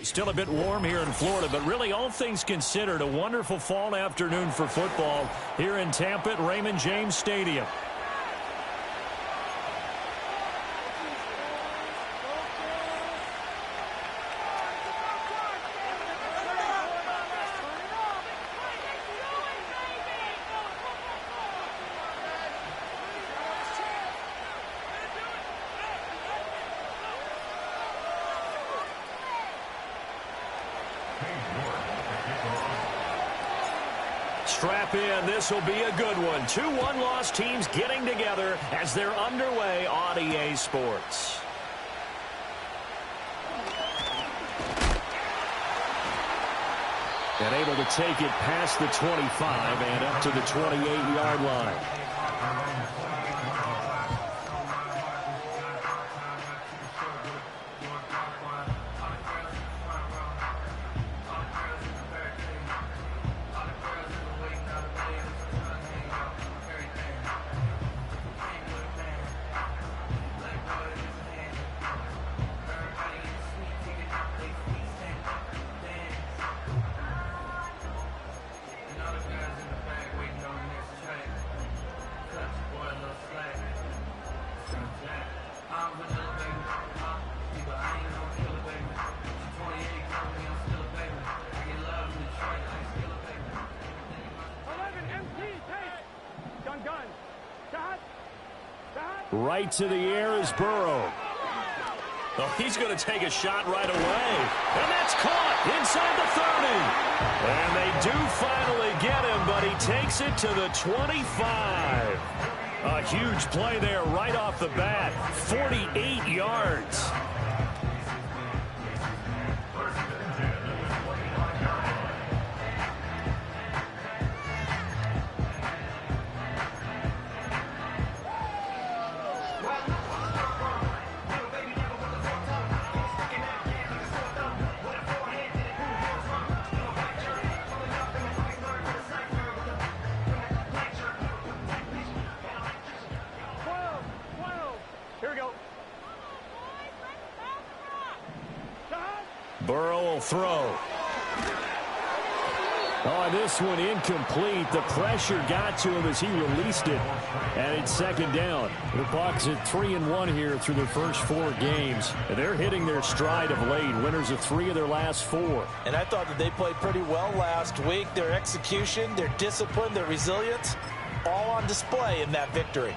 Still a bit warm here in Florida, but really all things considered, a wonderful fall afternoon for football here in Tampa at Raymond James Stadium. Strap in. This will be a good one. 2 one-loss teams getting together as they're underway on EA Sports. And able to take it past the 25 and up to the 28-yard line. Right to the air is Burrow. Oh, he's going to take a shot right away. And that's caught inside the 30. And they do finally get him, but he takes it to the 25. A huge play there right off the bat. 48 yards. Burrow will throw. Oh, this one incomplete. The pressure got to him as he released it. And it's second down. The Bucs at 3-1 here through their first 4 games. They're hitting their stride of late. Winners of 3 of their last 4. And I thought that they played pretty well last week. Their execution, their discipline, their resilience, all on display in that victory.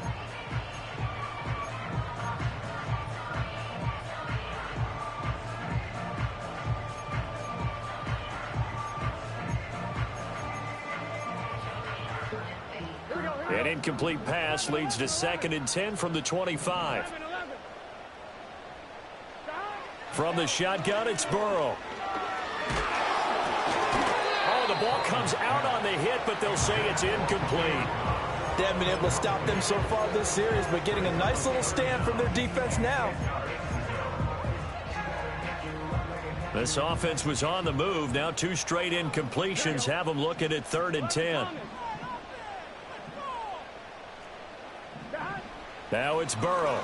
An incomplete pass leads to 2nd and 10 from the 25. From the shotgun, it's Burrow. Oh, the ball comes out on the hit, but they'll say it's incomplete. They haven't been able to stop them so far this series, but getting a nice little stand from their defense now. This offense was on the move. Now 2 straight incompletions have them looking at 3rd and 10. Now it's Burrow.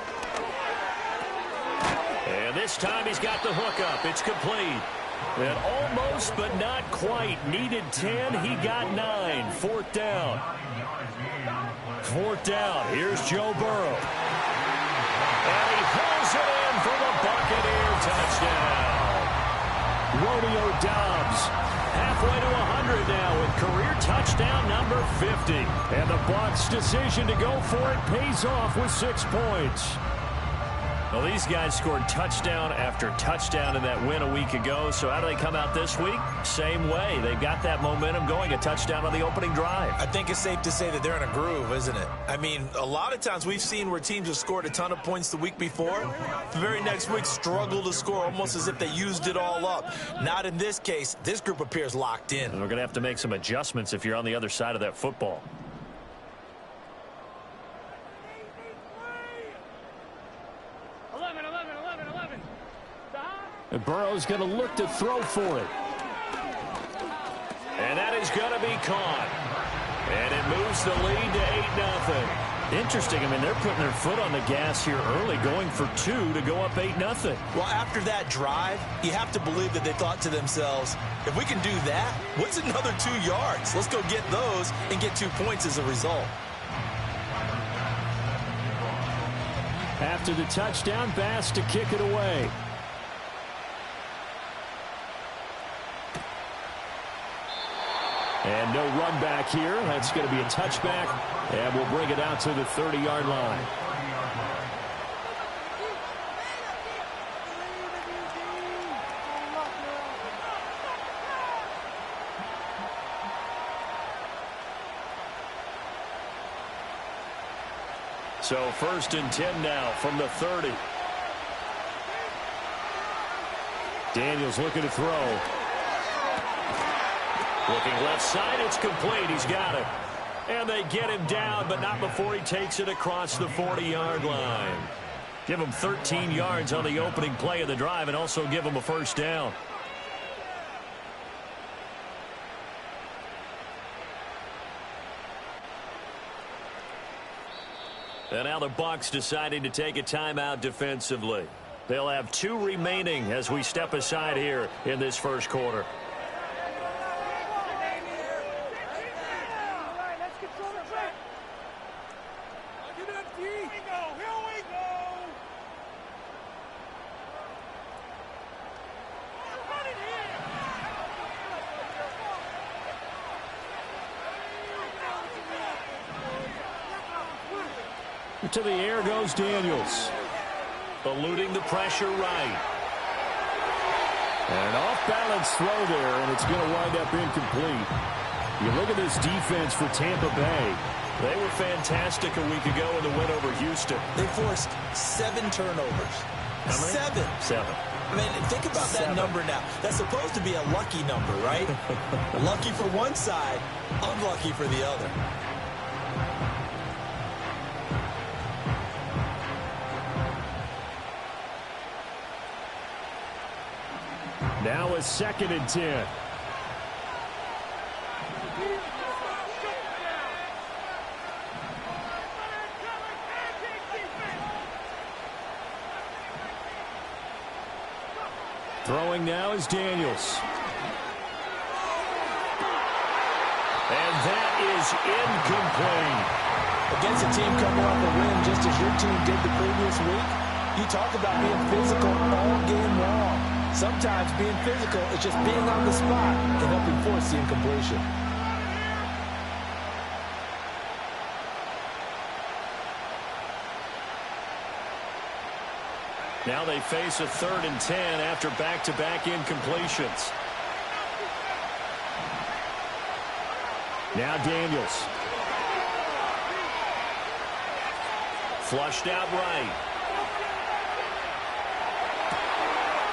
And this time he's got the hookup. It's complete. And almost but not quite. Needed 10. He got 9. 4th down. 4th down. Here's Joe Burrow. And he pulls it in for the Buccaneer touchdown. Romeo Doubs halfway to 100 now with career touchdown number 50. And the Bucs' decision to go for it pays off with 6 points. Well, these guys scored touchdown after touchdown in that win a week ago. So how do they come out this week? Same way. They've got that momentum going, a touchdown on the opening drive. I think it's safe to say that they're in a groove, isn't it? I mean, a lot of times we've seen where teams have scored a ton of points the week before. The very next week struggle to score almost as if they used it all up. Not in this case. This group appears locked in. And we're going to have to make some adjustments if you're on the other side of that football. And Burrow's going to look to throw for it. And that is going to be caught. And it moves the lead to 8-0. Interesting. I mean, they're putting their foot on the gas here early, going for 2 to go up 8-0. Well, after that drive, you have to believe that they thought to themselves, if we can do that, what's another 2 yards? Let's go get those and get 2 points as a result. After the touchdown, Bass to kick it away. And no run back here. That's going to be a touchback, and we'll bring it out to the 30-yard line. So 1st and 10 now from the 30. Daniels looking to throw. Looking left side, it's complete. He's got it. And they get him down, but not before he takes it across the 40-yard line. Give him 13 yards on the opening play of the drive and also give him a first down. And now the Bucs deciding to take a timeout defensively. They'll have 2 remaining as we step aside here in this first quarter. To the air goes Daniels. Eluding the pressure right. And an off-balance throw there, and it's going to wind up incomplete. You look at this defense for Tampa Bay. They were fantastic a week ago in the win over Houston. They forced 7 turnovers. How many? 7. I mean, think about that number now. That's supposed to be a lucky number, right? Lucky for one side, unlucky for the other. Now a 2nd and 10. Throwing now is Daniels. And that is incomplete. Against a team coming off a win just as your team did the previous week, you talk about being physical all game long. Sometimes being physical is just being on the spot and helping force the incompletion. Now they face a 3rd and 10 after back-to-back incompletions. Now Daniels. Flushed out right.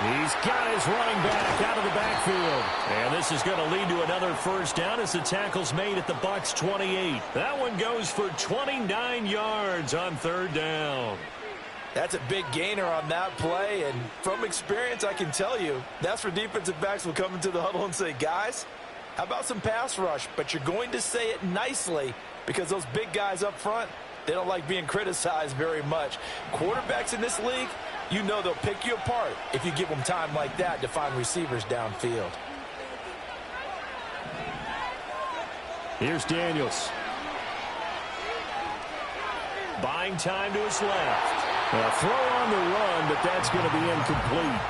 He's got his running back out of the backfield. And this is going to lead to another first down as the tackle's made at the Bucs 28. That one goes for 29 yards on 3rd down. That's a big gainer on that play, and from experience, I can tell you, that's where defensive backs will come into the huddle and say, guys, how about some pass rush? But you're going to say it nicely because those big guys up front, they don't like being criticized very much. Quarterbacks in this league, you know they'll pick you apart if you give them time like that to find receivers downfield. Here's Daniels. Buying time to his left. A throw on the run, but that's going to be incomplete.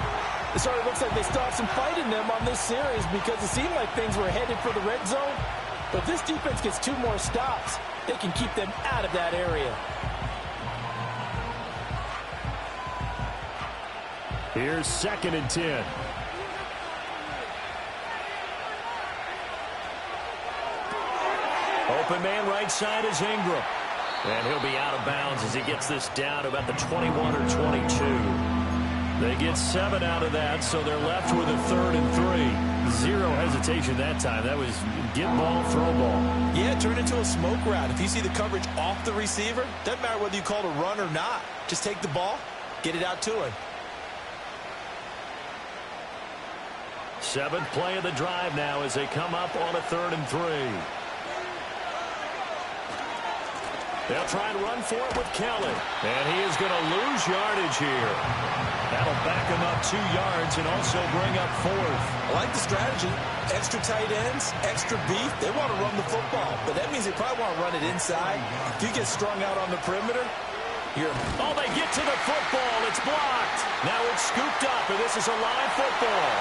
It sort of looks like they still have some fight in them on this series because it seemed like things were headed for the red zone. But if this defense gets 2 more stops, they can keep them out of that area. Here's 2nd and 10. Open man right side is Ingram. And he'll be out of bounds as he gets this down to about the 21 or 22. They get 7 out of that, so they're left with a 3rd and 3. 0 hesitation that time. That was get ball, throw ball. Yeah, turn into a smoke route. If you see the coverage off the receiver, doesn't matter whether you call it a run or not. Just take the ball, get it out to him. 7th play of the drive now as they come up on a 3rd and 3. They'll try and run for it with Kelly. And he is going to lose yardage here. That'll back him up 2 yards and also bring up 4th. I like the strategy. Extra tight ends, extra beef. They want to run the football, but that means they probably want to run it inside. If you get strung out on the perimeter, Oh, they get to the football. It's blocked. Now it's scooped up, and this is a live football.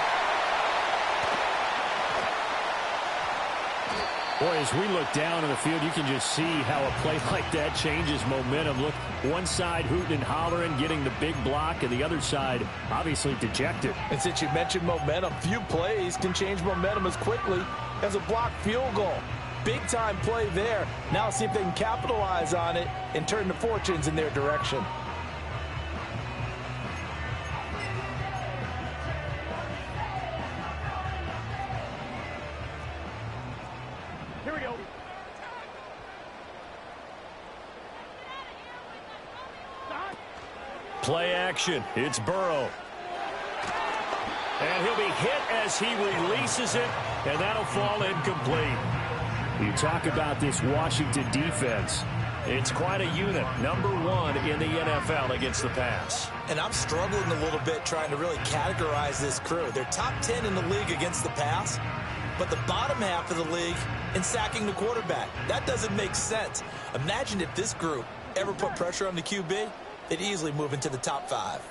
Boy, as we look down on the field, you can just see how a play like that changes momentum. Look, one side hooting and hollering, getting the big block, and the other side obviously dejected. And since you mentioned momentum, few plays can change momentum as quickly as a blocked field goal. Big-time play there. Now see if they can capitalize on it and turn the fortunes in their direction. Here we go. Play action. It's Burrow. And he'll be hit as he releases it, and that'll fall incomplete. You talk about this Washington defense. It's quite a unit. #1 in the NFL against the pass. and I'm struggling a little bit trying to really categorize this crew. They're top 10 in the league against the pass, but the bottom half of the league in sacking the quarterback. That doesn't make sense. Imagine if this group ever put pressure on the QB, they'd easily move into the top 5.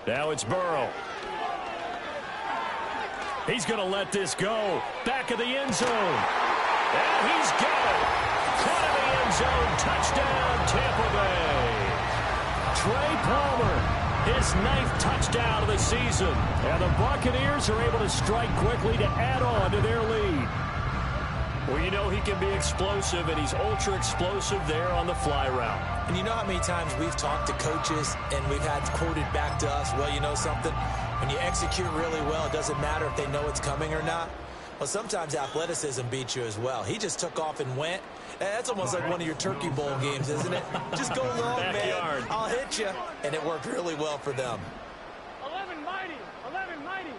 Now it's Burrow. He's going to let this go. Back of the end zone. And he's got it. Front of the end zone. Touchdown, Tampa Bay. Trey Palmer, his 9th touchdown of the season. And the Buccaneers are able to strike quickly to add on to their lead. Well, you know he can be explosive, and he's ultra-explosive there on the fly route. And you know how many times we've talked to coaches and we've had quoted back to us, well, you know something? When you execute really well, it doesn't matter if they know it's coming or not. Well, sometimes athleticism beats you as well. He just took off and went. That's almost like one of your Turkey Bowl games, isn't it? Just go long, Backyard. man. I'll hit you. And it worked really well for them. 11 mighty. 11 mighty.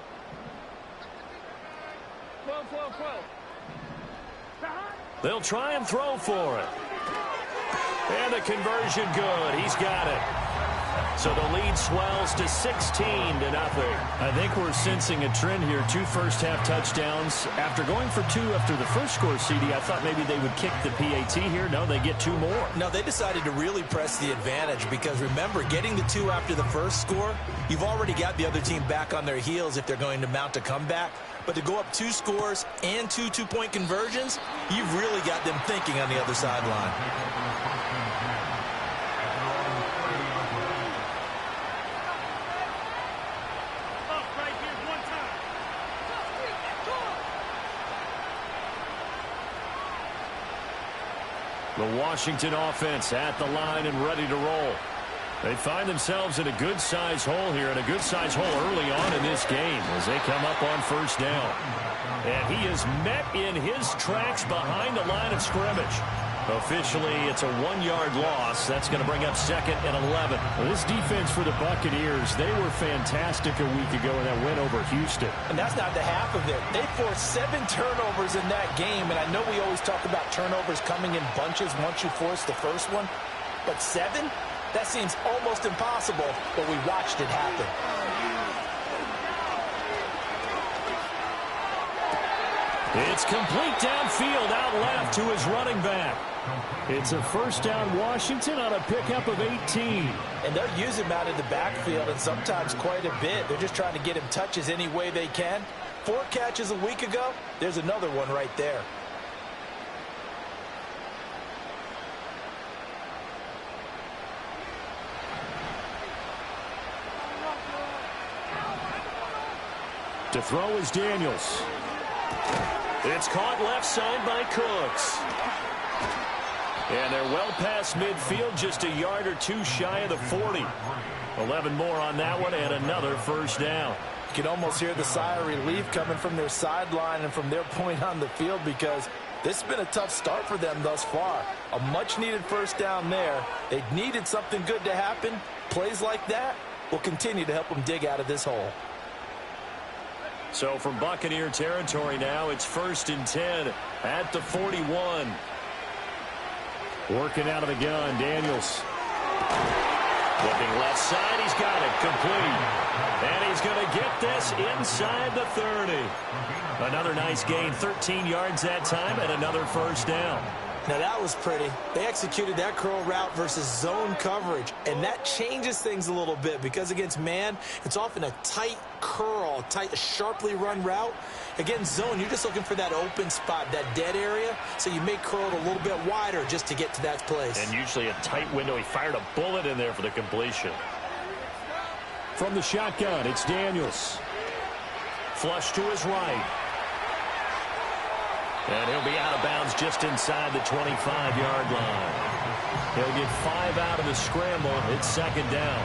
12, 12, 12. They'll try and throw for it. And the conversion good. He's got it. So the lead swells to 16-0. I think we're sensing a trend here. 2 first-half touchdowns. After going for 2 after the first score, CD, I thought maybe they would kick the PAT here. No, they get 2 more. No, they decided to really press the advantage because, remember, getting the 2 after the first score, you've already got the other team back on their heels if they're going to mount a comeback. But to go up 2 scores and 2 two-point conversions, you've really got them thinking on the other sideline. The Washington offense at the line and ready to roll. They find themselves in a good-sized hole here, and a good-sized hole early on in this game as they come up on first down. And he is met in his tracks behind the line of scrimmage. Officially, it's a 1-yard loss. That's going to bring up 2nd and 11. Well, this defense for the Buccaneers, they were fantastic a week ago in that win over Houston. And that's not the half of it. They forced 7 turnovers in that game, and I know we always talk about turnovers coming in bunches once you force the first one, but 7? That seems almost impossible, but we watched it happen. It's complete downfield out left to his running back. It's a first down Washington on a pickup of 18. And they'll use him out in the backfield, and sometimes quite a bit. They're just trying to get him touches any way they can. 4 catches a week ago, there's another one right there. To throw is Daniels. It's caught left side by Cooks. And they're well past midfield, just a yard or 2 shy of the 40. 11 more on that one and another first down. You can almost hear the sigh of relief coming from their sideline and from their point on the field because This has been a tough start for them thus far. A much-needed first down there. They needed something good to happen. Plays like that will continue to help them dig out of this hole. So from Buccaneer territory now, it's 1st and 10 at the 41. Working out of the gun, Daniels. Looking left side, he's got it, complete. And he's going to get this inside the 30. Another nice gain, 13 yards that time, and another first down. Now that was pretty. They executed that curl route versus zone coverage, and that changes things a little bit because against man, it's often a tight curl, tight, sharply run route. Against zone, you're just looking for that open spot, that dead area, so you may curl it a little bit wider just to get to that place. And usually a tight window. He fired a bullet in there for the completion. From the shotgun, it's Daniels. Flush to his right. And he'll be out of bounds just inside the 25-yard line. He'll get 5 out of the scramble. It's 2nd down.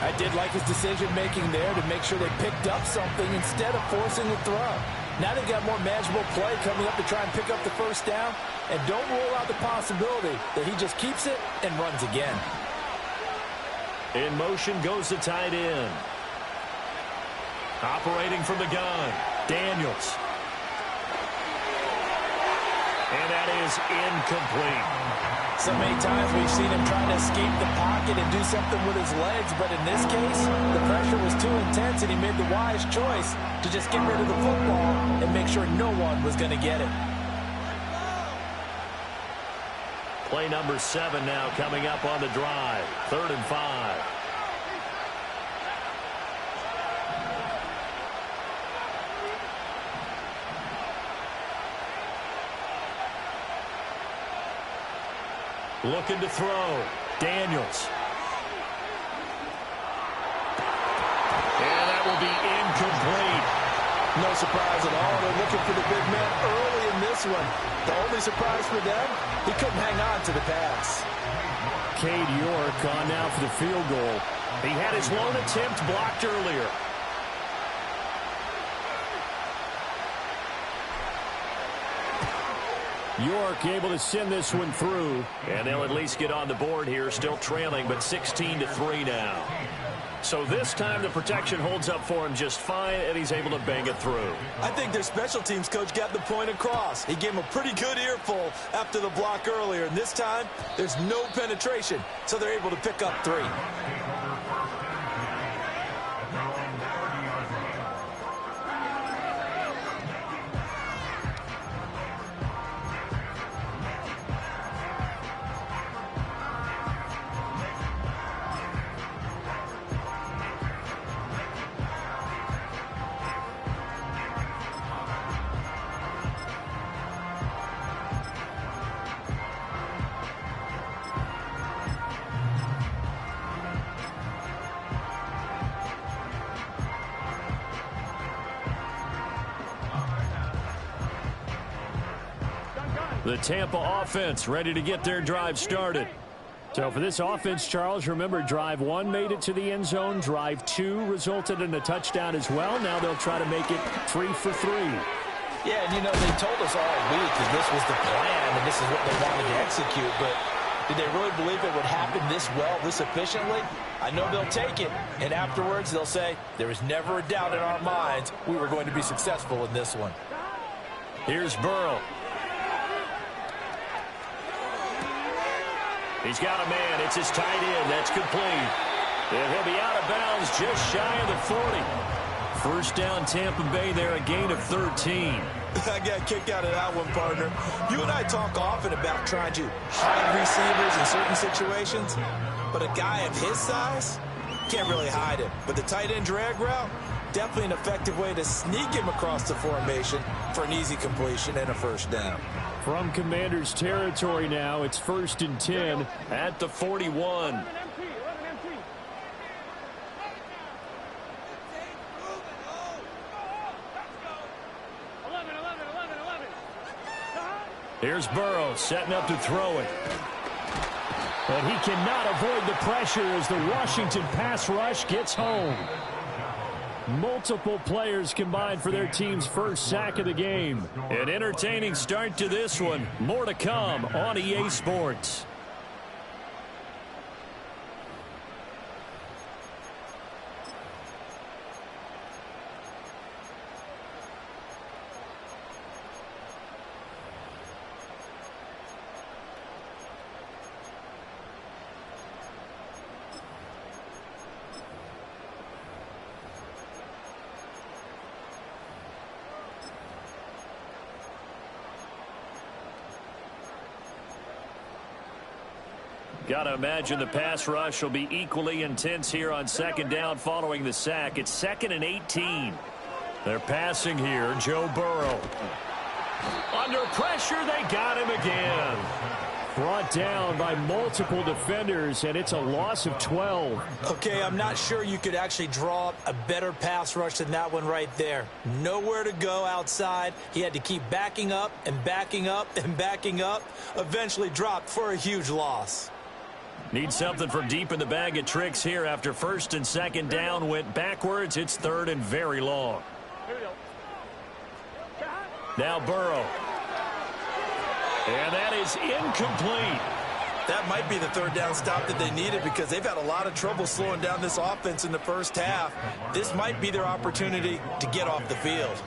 I did like his decision-making there to make sure they picked up something instead of forcing the throw. Now they've got more manageable play coming up to try and pick up the first down. And don't rule out the possibility that he just keeps it and runs again. In motion goes the tight end. Operating from the gun, Daniels. And that is incomplete. So many times we've seen him trying to escape the pocket and do something with his legs, but in this case, the pressure was too intense and he made the wise choice to just get rid of the football and make sure no one was going to get it. Play number 7 now coming up on the drive. 3rd and 5. Looking to throw. Daniels. And that will be incomplete. No surprise at all. They're looking for the big man early in this one. The only surprise for them, he couldn't hang on to the pass. Cade York on now for the field goal. He had his lone attempt blocked earlier. York able to send this one through. And they'll at least get on the board here, still trailing, but 16-3 now. So this time the protection holds up for him just fine, and he's able to bang it through. I think their special teams coach got the point across. He gave him a pretty good earful after the block earlier, and this time there's no penetration, so they're able to pick up 3. The Tampa offense ready to get their drive started. So for this offense, Charles, remember drive 1 made it to the end zone. Drive 2 resulted in a touchdown as well. Now they'll try to make it 3 for 3. Yeah, and you know, they told us all week that this was the plan and this is what they wanted to execute, but did they really believe it would happen this well, this efficiently? I know they'll take it, and afterwards they'll say, there was never a doubt in our minds we were going to be successful in this one. Here's Burrow. He's got a man. It's his tight end. That's complete. And he'll be out of bounds just shy of the 40. First down, Tampa Bay there, a gain of 13. I got kicked out of that one, partner. You and I talk often about trying to hide receivers in certain situations, but a guy of his size can't really hide him. But the tight end drag route, definitely an effective way to sneak him across the formation for an easy completion and a first down. From Commander's territory now, it's 1st and 10 at the 41. Here's Burrow setting up to throw it. And he cannot avoid the pressure as the Washington pass rush gets home. Multiple players combined for their team's first sack of the game. An entertaining start to this one. More to come on EA Sports. Got to imagine the pass rush will be equally intense here on second down following the sack. It's 2nd and 18. They're passing here. Joe Burrow. Under pressure, they got him again. Brought down by multiple defenders, and it's a loss of 12. Okay, I'm not sure you could actually draw up a better pass rush than that one right there. Nowhere to go outside. He had to keep backing up and backing up and backing up. Eventually dropped for a huge loss. Need something from deep in the bag of tricks here after 1st and 2nd down went backwards. It's 3rd and very long. Now Burrow. And that is incomplete. That might be the 3rd down stop that they needed because they've had a lot of trouble slowing down this offense in the first half. This might be their opportunity to get off the field.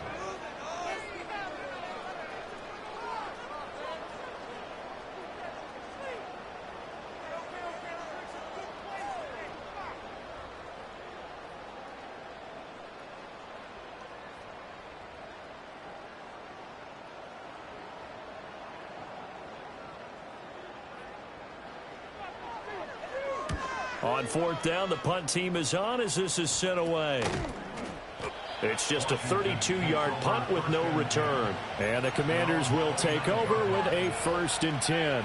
On 4th down, the punt team is on as this is sent away. It's just a 32-yard punt with no return. And the Commanders will take over with a 1st and 10.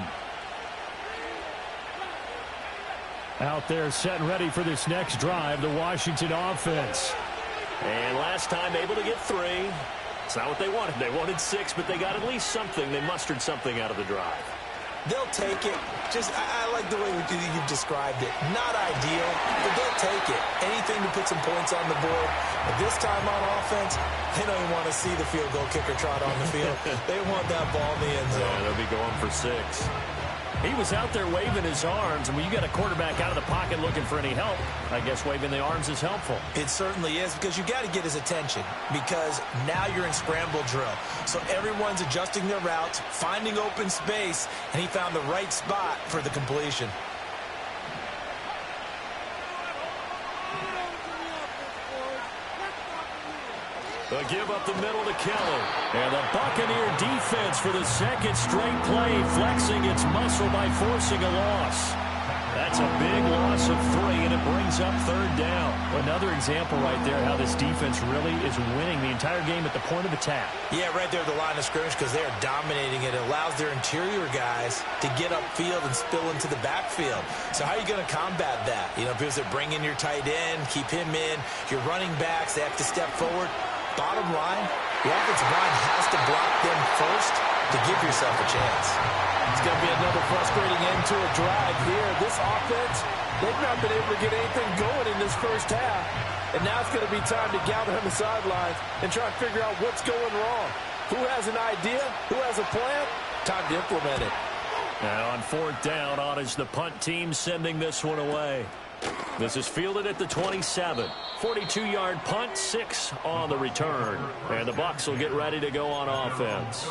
Out there set and ready for this next drive, the Washington offense. And last time able to get 3. It's not what they wanted. They wanted 6, but they got at least something. They mustered something out of the drive. They'll take it. I like the way you've described it. Not ideal, but they'll take it. Anything to put some points on the board. But this time on offense, they don't even want to see the field goal kicker trot on the field. They want that ball in the end zone. Yeah, they'll be going for 6. He was out there waving his arms, and when you got a quarterback out of the pocket looking for any help, I guess waving the arms is helpful. It certainly is, because you got to get his attention, because now you're in scramble drill. So everyone's adjusting their routes, finding open space, and he found the right spot for the completion. A give up the middle to Kelly. And the Buccaneer defense for the 2nd straight play, flexing its muscle by forcing a loss. That's a big loss of 3, and it brings up 3rd down. Another example right there how this defense really is winning the entire game at the point of attack. Yeah, right there at the line of scrimmage, because they're dominating it. It allows their interior guys to get upfield and spill into the backfield. So how are you going to combat that? You know, because they bring in your tight end, keep him in. Your running backs, they have to step forward. Bottom line, the offensive line has to block them first to give yourself a chance. It's going to be another frustrating end to a drive here. This offense, they've not been able to get anything going in this first half. And now it's going to be time to gather on the sidelines and try and figure out what's going wrong. Who has an idea? Who has a plan? Time to implement it. Now on 4th down, on is the punt team sending this one away. This is fielded at the 27. 42-yard punt, 6 on the return. And the Bucs will get ready to go on offense.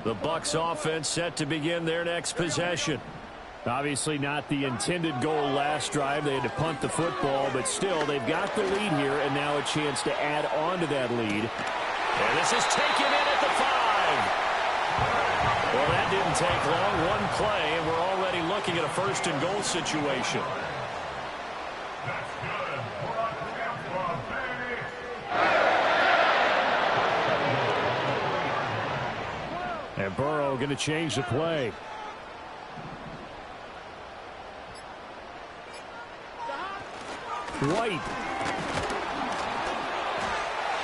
The Bucs offense set to begin their next possession. Obviously not the intended goal last drive. They had to punt the football, but still they've got the lead here, and now a chance to add on to that lead. And this is taken in at the 5. Well, that didn't take long. One play, and we're already looking at a 1st and goal situation. And Burrow going to change the play. White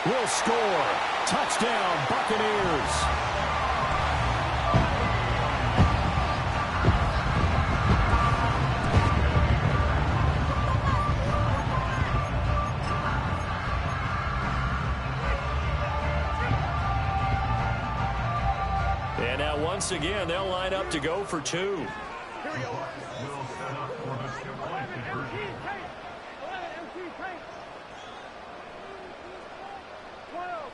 will score. Touchdown, Buccaneers. And now once again, they'll line up to go for two. Here we go. 12.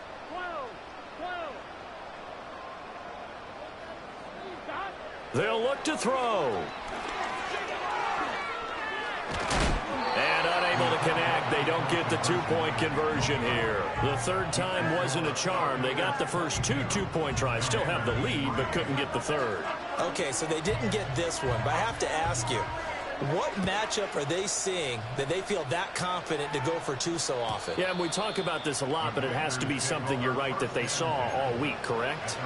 They'll look to throw. And unable to connect. They don't get the two-point conversion here. The third time wasn't a charm. They got the first two-point tries. Still have the lead, but couldn't get the third. Okay, so they didn't get this one, but I have to ask you, what matchup are they seeing that they feel that confident to go for two so often? Yeah, and we talk about this a lot, but it has to be something, you're right, that they saw all week, correct?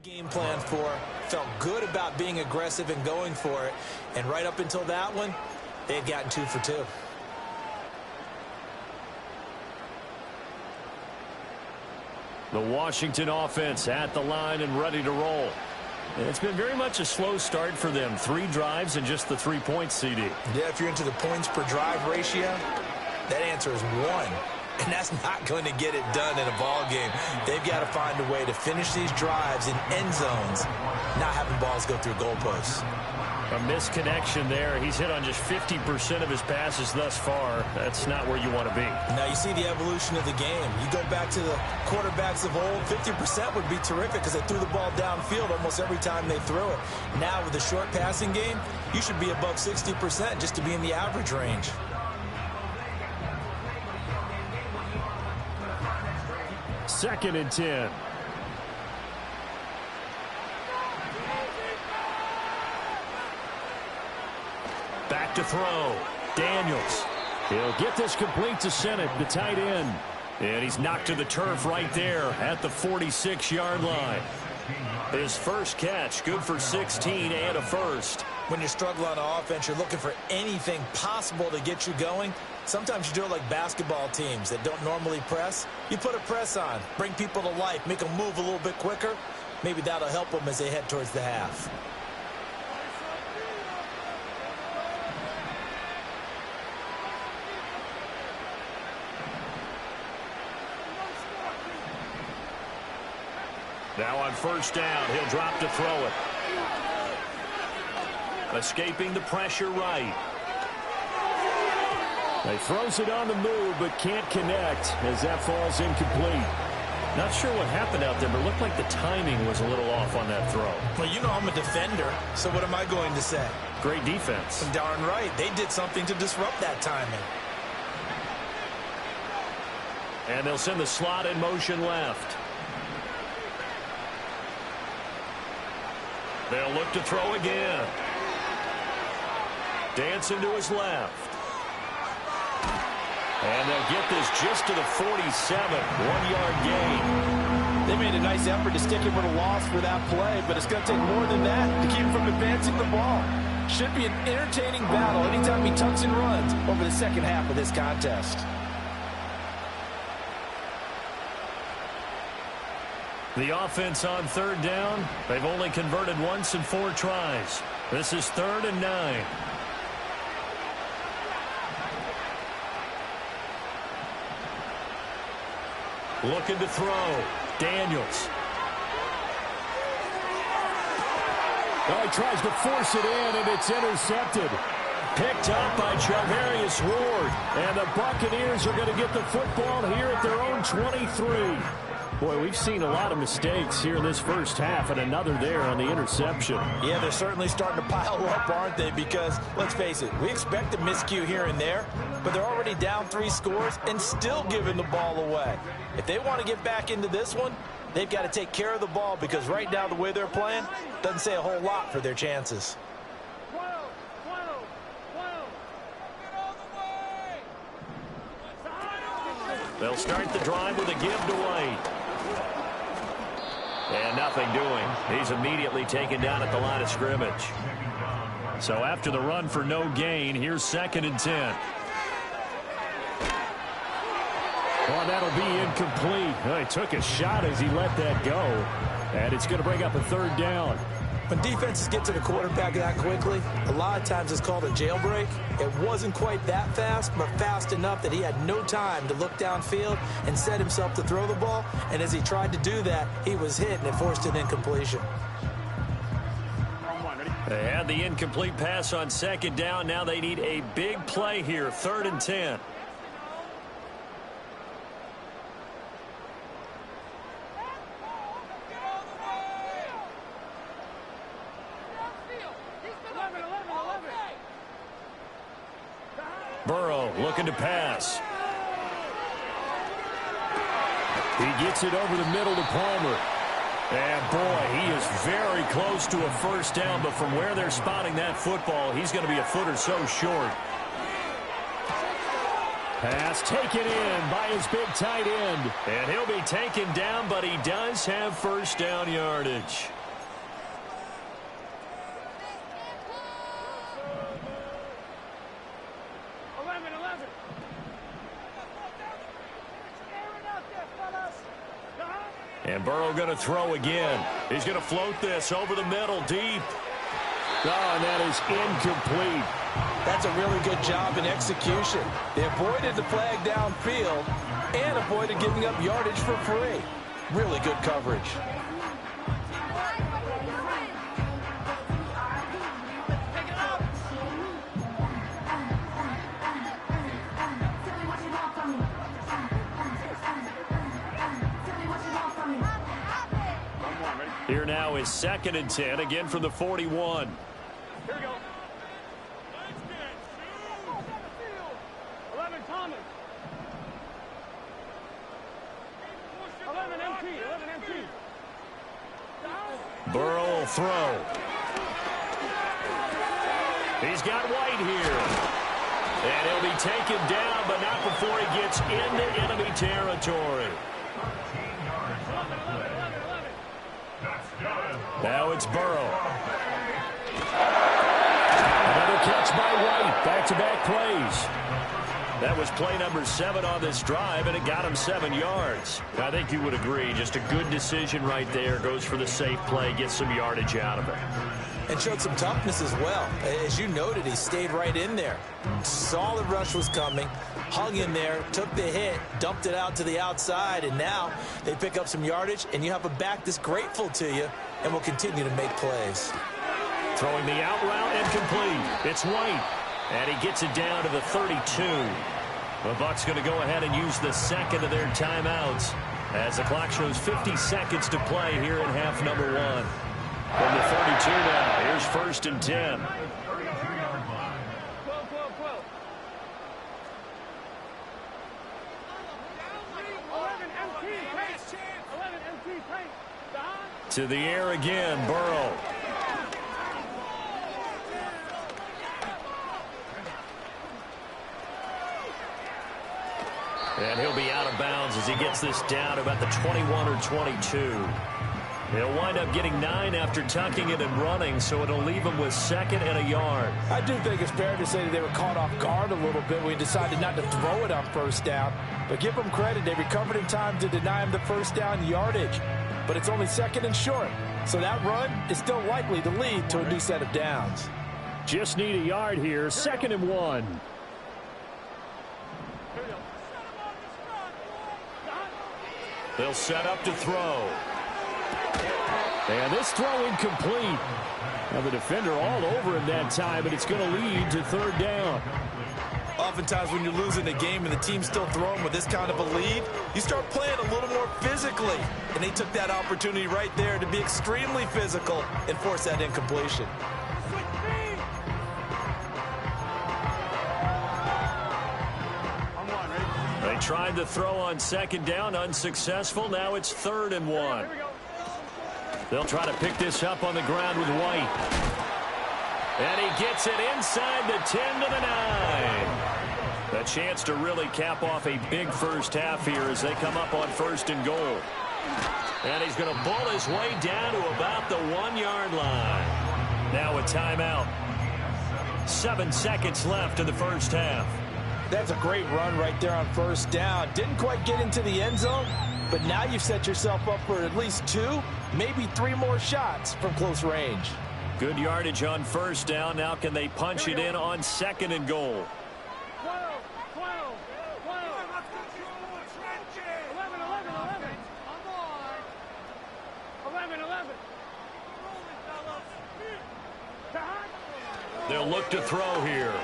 Game plan for, felt good about being aggressive and going for it, and right up until that one, they had gotten 2 for 2. The Washington offense at the line and ready to roll. It's been very much a slow start for them. 3 drives and just the 3 points, CD. Yeah, if you're into the points per drive ratio, that answer is 1. And that's not going to get it done in a ball game. They've got to find a way to finish these drives in end zones, not having balls go through goalposts. A misconnection there. He's hit on just 50% of his passes thus far. That's not where you want to be. Now you see the evolution of the game. You go back to the quarterbacks of old, 50% would be terrific because they threw the ball downfield almost every time they threw it. Now with the short passing game, you should be above 60% just to be in the average range. Second and 10. Back to throw. Daniels. He'll get this complete to Sennett, the tight end. And he's knocked to the turf right there at the 46-yard line. His first catch, good for 16 and a first. When you struggle on offense, you're looking for anything possible to get you going. Sometimes you do it like basketball teams that don't normally press. You put a press on, bring people to life, make them move a little bit quicker. Maybe that'll help them as they head towards the half. Now on first down, he'll drop to throw it. Escaping the pressure right. He throws it on the move, but can't connect as that falls incomplete. Not sure what happened out there, but it looked like the timing was a little off on that throw. Well, you know I'm a defender, so what am I going to say? Great defense. Darn right. They did something to disrupt that timing. And they'll send the slot in motion left. They'll look to throw again. Dancing to his left. And they'll get this just to the 47. 1-yard gain. They made a nice effort to stick him with a loss for that play, but it's going to take more than that to keep him from advancing the ball. Should be an entertaining battle anytime he tucks and runs over the second half of this contest. The offense on third down, they've only converted once in 4 tries. This is 3rd and 9. Looking to throw. Daniels. Well, he tries to force it in, and it's intercepted. Picked up by Charvarius Ward. And the Buccaneers are going to get the football here at their own 23. Boy, we've seen a lot of mistakes here in this first half, and another there on the interception. Yeah, they're certainly starting to pile up, aren't they? Because, let's face it, we expect a miscue here and there, but they're already down 3 scores and still giving the ball away. If they want to get back into this one, They've got to take care of the ball because right now the way they're playing doesn't say a whole lot for their chances. They'll start the drive with a give to White. And nothing doing. He's immediately taken down at the line of scrimmage. So after the run for no gain, here's 2nd and 10. Well, that'll be incomplete. Well, he took a shot as he let that go. And it's going to bring up a 3rd down. When defenses get to the quarterback that quickly, a lot of times it's called a jailbreak. It wasn't quite that fast, but fast enough that he had no time to look downfield and set himself to throw the ball. And as he tried to do that, he was hit and it forced an incompletion. They had the incomplete pass on 2nd down. Now they need a big play here, 3rd and 10. Burrow looking to pass. He gets it over the middle to Palmer. And boy, he is very close to a 1st down, but from where they're spotting that football, he's going to be a foot or so short. Pass taken in by his big tight end. And he'll be taken down, but he does have 1st down yardage. And Burrow going to throw again. He's going to float this over the middle, deep. Oh, and that is incomplete. That's a really good job in execution. They avoided the flag downfield and avoided giving up yardage for free. Really good coverage. Here now is 2nd and 10, again from the 41. Here we go. 11 Thomas. 11 MT. 11 MT. Burrow will throw. He's got White here. And he'll be taken down, but not before he gets into enemy territory. Now it's Burrow. Another catch by White. Back-to-back plays. That was play number 7 on this drive, and it got him 7 yards. I think you would agree. Just a good decision right there. Goes for the safe play, gets some yardage out of it. And showed some toughness as well. As you noted, he stayed right in there. Saw the rush was coming, hung in there, took the hit, dumped it out to the outside, and now they pick up some yardage, and you have a back that's grateful to you and will continue to make plays. Throwing the out route and complete. It's White. And he gets it down to the 32. The Bucs going to go ahead and use the 2nd of their timeouts as the clock shows 50 seconds to play here in half number 1. From the 32 now, here's 1st and 10. 12. 11 MT. 11 MT. To the air again, Burrow. And he'll be out of bounds as he gets this down about the 21 or 22. He'll wind up getting 9 after tucking it and running, so it'll leave him with 2nd and a yard. I do think it's fair to say that they were caught off guard a little bit when he decided not to throw it on 1st down. But give them credit, they recovered in time to deny him the 1st down yardage. But it's only 2nd and short, so that run is still likely to lead to a new set of downs. Just need a yard here, 2nd and 1. They'll set up to throw. And this throw incomplete. Now the defender all over him that time, and it's going to lead to 3rd down. Oftentimes when you're losing a game and the team's still throwing with this kind of a lead, you start playing a little more physically. And they took that opportunity right there to be extremely physical and force that incompletion. They tried to throw on second down, unsuccessful. Now it's 3rd and 1. They'll try to pick this up on the ground with White. And he gets it inside the 10 to the 9. A chance to really cap off a big first half here as they come up on 1st and goal. And he's going to bull his way down to about the 1-yard line. Now a timeout. 7 seconds left in the first half. That's a great run right there on 1st down. Didn't quite get into the end zone, but now you've set yourself up for at least 2, maybe 3 more shots from close range. Good yardage on 1st down. Now can they punch it in on 2nd and goal? 12, 12, 12. 11, 11, 11. 11, 11. They'll look to throw here.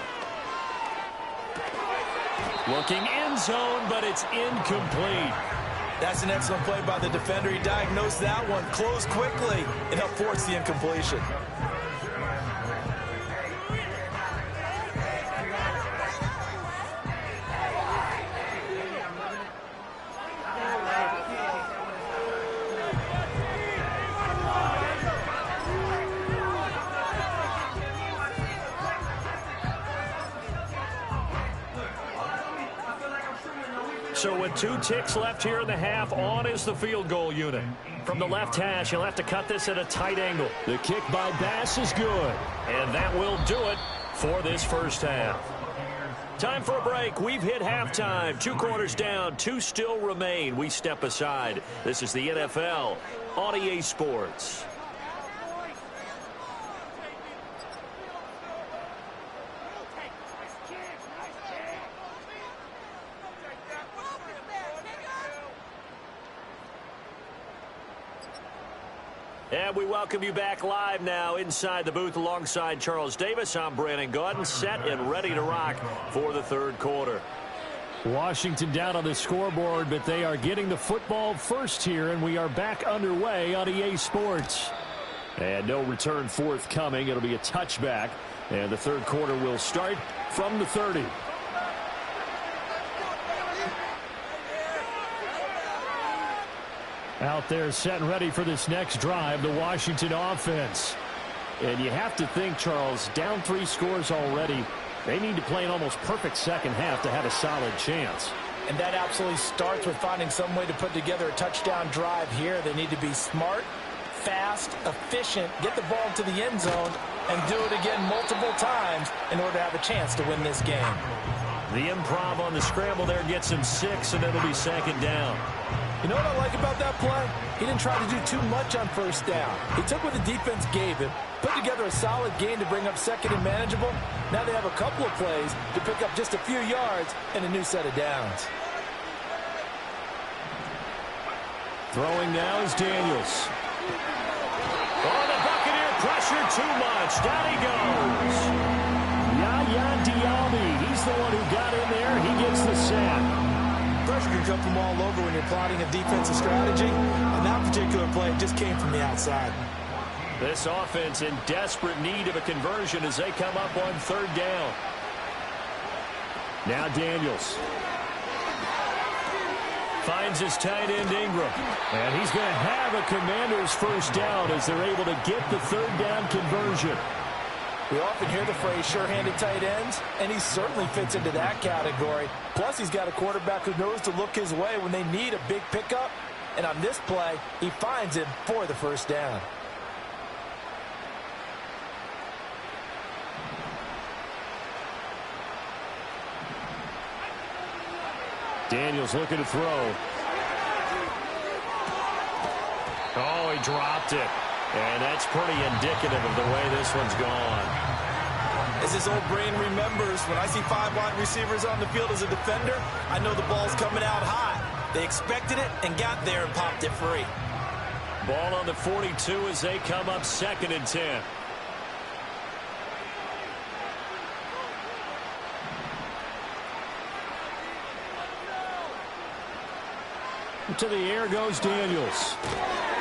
Looking end zone, but it's incomplete. That's an excellent play by the defender. He diagnosed that one, closed quickly, and helped force the incompletion. So with 2 ticks left here in the half, on is the field goal unit. From the left hash, he'll have to cut this at a tight angle. The kick by Bass is good. And that will do it for this first half. Time for a break. We've hit halftime. 2 quarters down, 2 still remain. We step aside. This is the NFL on EA Sports. And we welcome you back live now inside the booth alongside Charles Davis. I'm Brandon Gaudin, set and ready to rock for the 3rd quarter. Washington down on the scoreboard, but they are getting the football first here, and we are back underway on EA Sports. And no return forthcoming. It'll be a touchback, and the 3rd quarter will start from the 30. Out there set and ready for this next drive, the Washington offense. And you have to think, Charles, down 3 scores already. They need to play an almost perfect second half to have a solid chance. And that absolutely starts with finding some way to put together a touchdown drive here. They need to be smart, fast, efficient, get the ball to the end zone, and do it again multiple times in order to have a chance to win this game. The improv on the scramble there gets him 6, and it'll be 2nd down. You know what I like about that play? He didn't try to do too much on 1st down. He took what the defense gave him, put together a solid gain to bring up 2nd and manageable. Now they have a couple of plays to pick up just a few yards and a new set of downs. Throwing now is Daniels. Oh, the Buccaneer pressure too much. Down he goes. Yaya Diaby, he's the one who got in there. He gets the sack. Pressure can come from all over when you're plotting a defensive strategy. On that particular play, it just came from the outside. This offense in desperate need of a conversion as they come up on 3rd down. Now Daniels. Finds his tight end Ingram. And he's going to have a Commander's 1st down as they're able to get the 3rd down conversion. We often hear the phrase sure-handed tight ends, and he certainly fits into that category. Plus, he's got a quarterback who knows to look his way when they need a big pickup. And on this play, he finds him for the 1st down. Daniels looking to throw. Oh, he dropped it. And that's pretty indicative of the way this one's gone. As his old brain remembers, when I see 5 wide receivers on the field as a defender, I know the ball's coming out hot. They expected it and got there and popped it free. Ball on the 42 as they come up 2nd and 10. To the air goes Daniels.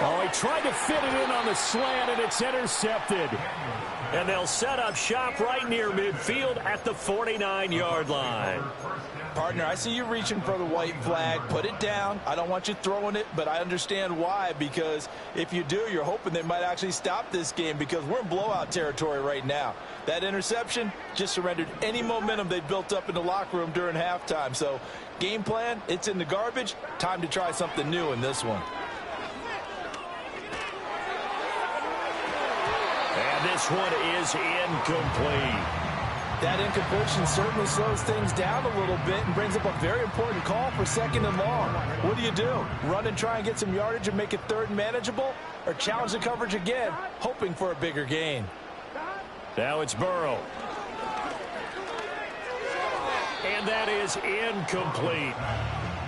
Oh, he tried to fit it in on the slant, and it's intercepted. And they'll set up shop right near midfield at the 49-yard line. Partner, I see you reaching for the white flag. Put it down. I don't want you throwing it, but I understand why, because if you do, you're hoping they might actually stop this game, because we're in blowout territory right now. That interception just surrendered any momentum they built up in the locker room during halftime. So game plan, it's in the garbage. Time to try something new in this one. And this one is incomplete. That incompletion certainly slows things down a little bit and brings up a very important call for 2nd and long. What do? Run and try and get some yardage and make it 3rd and manageable? Or challenge the coverage again, hoping for a bigger gain? Now it's Burrow. And that is incomplete.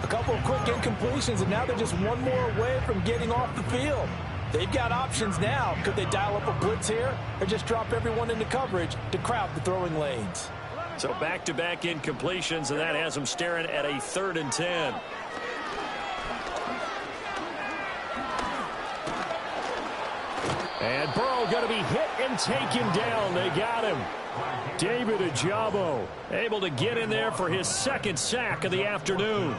A couple of quick incompletions, and now they're just one more away from getting off the field. They've got options now. Could they dial up a blitz here or just drop everyone into coverage to crowd the throwing lanes? So back-to-back incompletions, and that has them staring at a 3rd and 10. And Burrow going to be hit and taken down. They got him. David Ajabo able to get in there for his 2nd sack of the afternoon.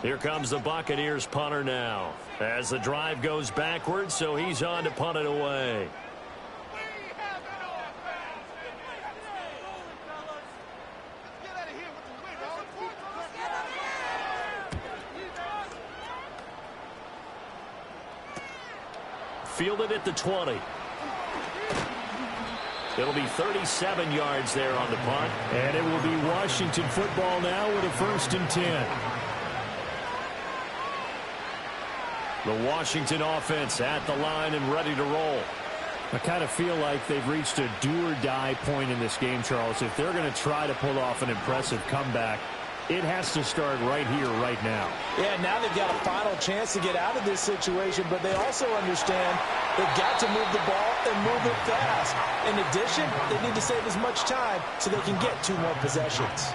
Here comes the Buccaneers punter now, as the drive goes backwards, so he's on to punt it away. Fielded at the 20. It'll be 37 yards there on the punt. And it will be Washington football now with a 1st and 10. The Washington offense at the line and ready to roll. I kind of feel like they've reached a do-or-die point in this game, Charles. If they're going to try to pull off an impressive comeback, it has to start right here, right now. Yeah, now they've got a final chance to get out of this situation, but they also understand they've got to move the ball and move it fast. In addition, they need to save as much time so they can get 2 more possessions.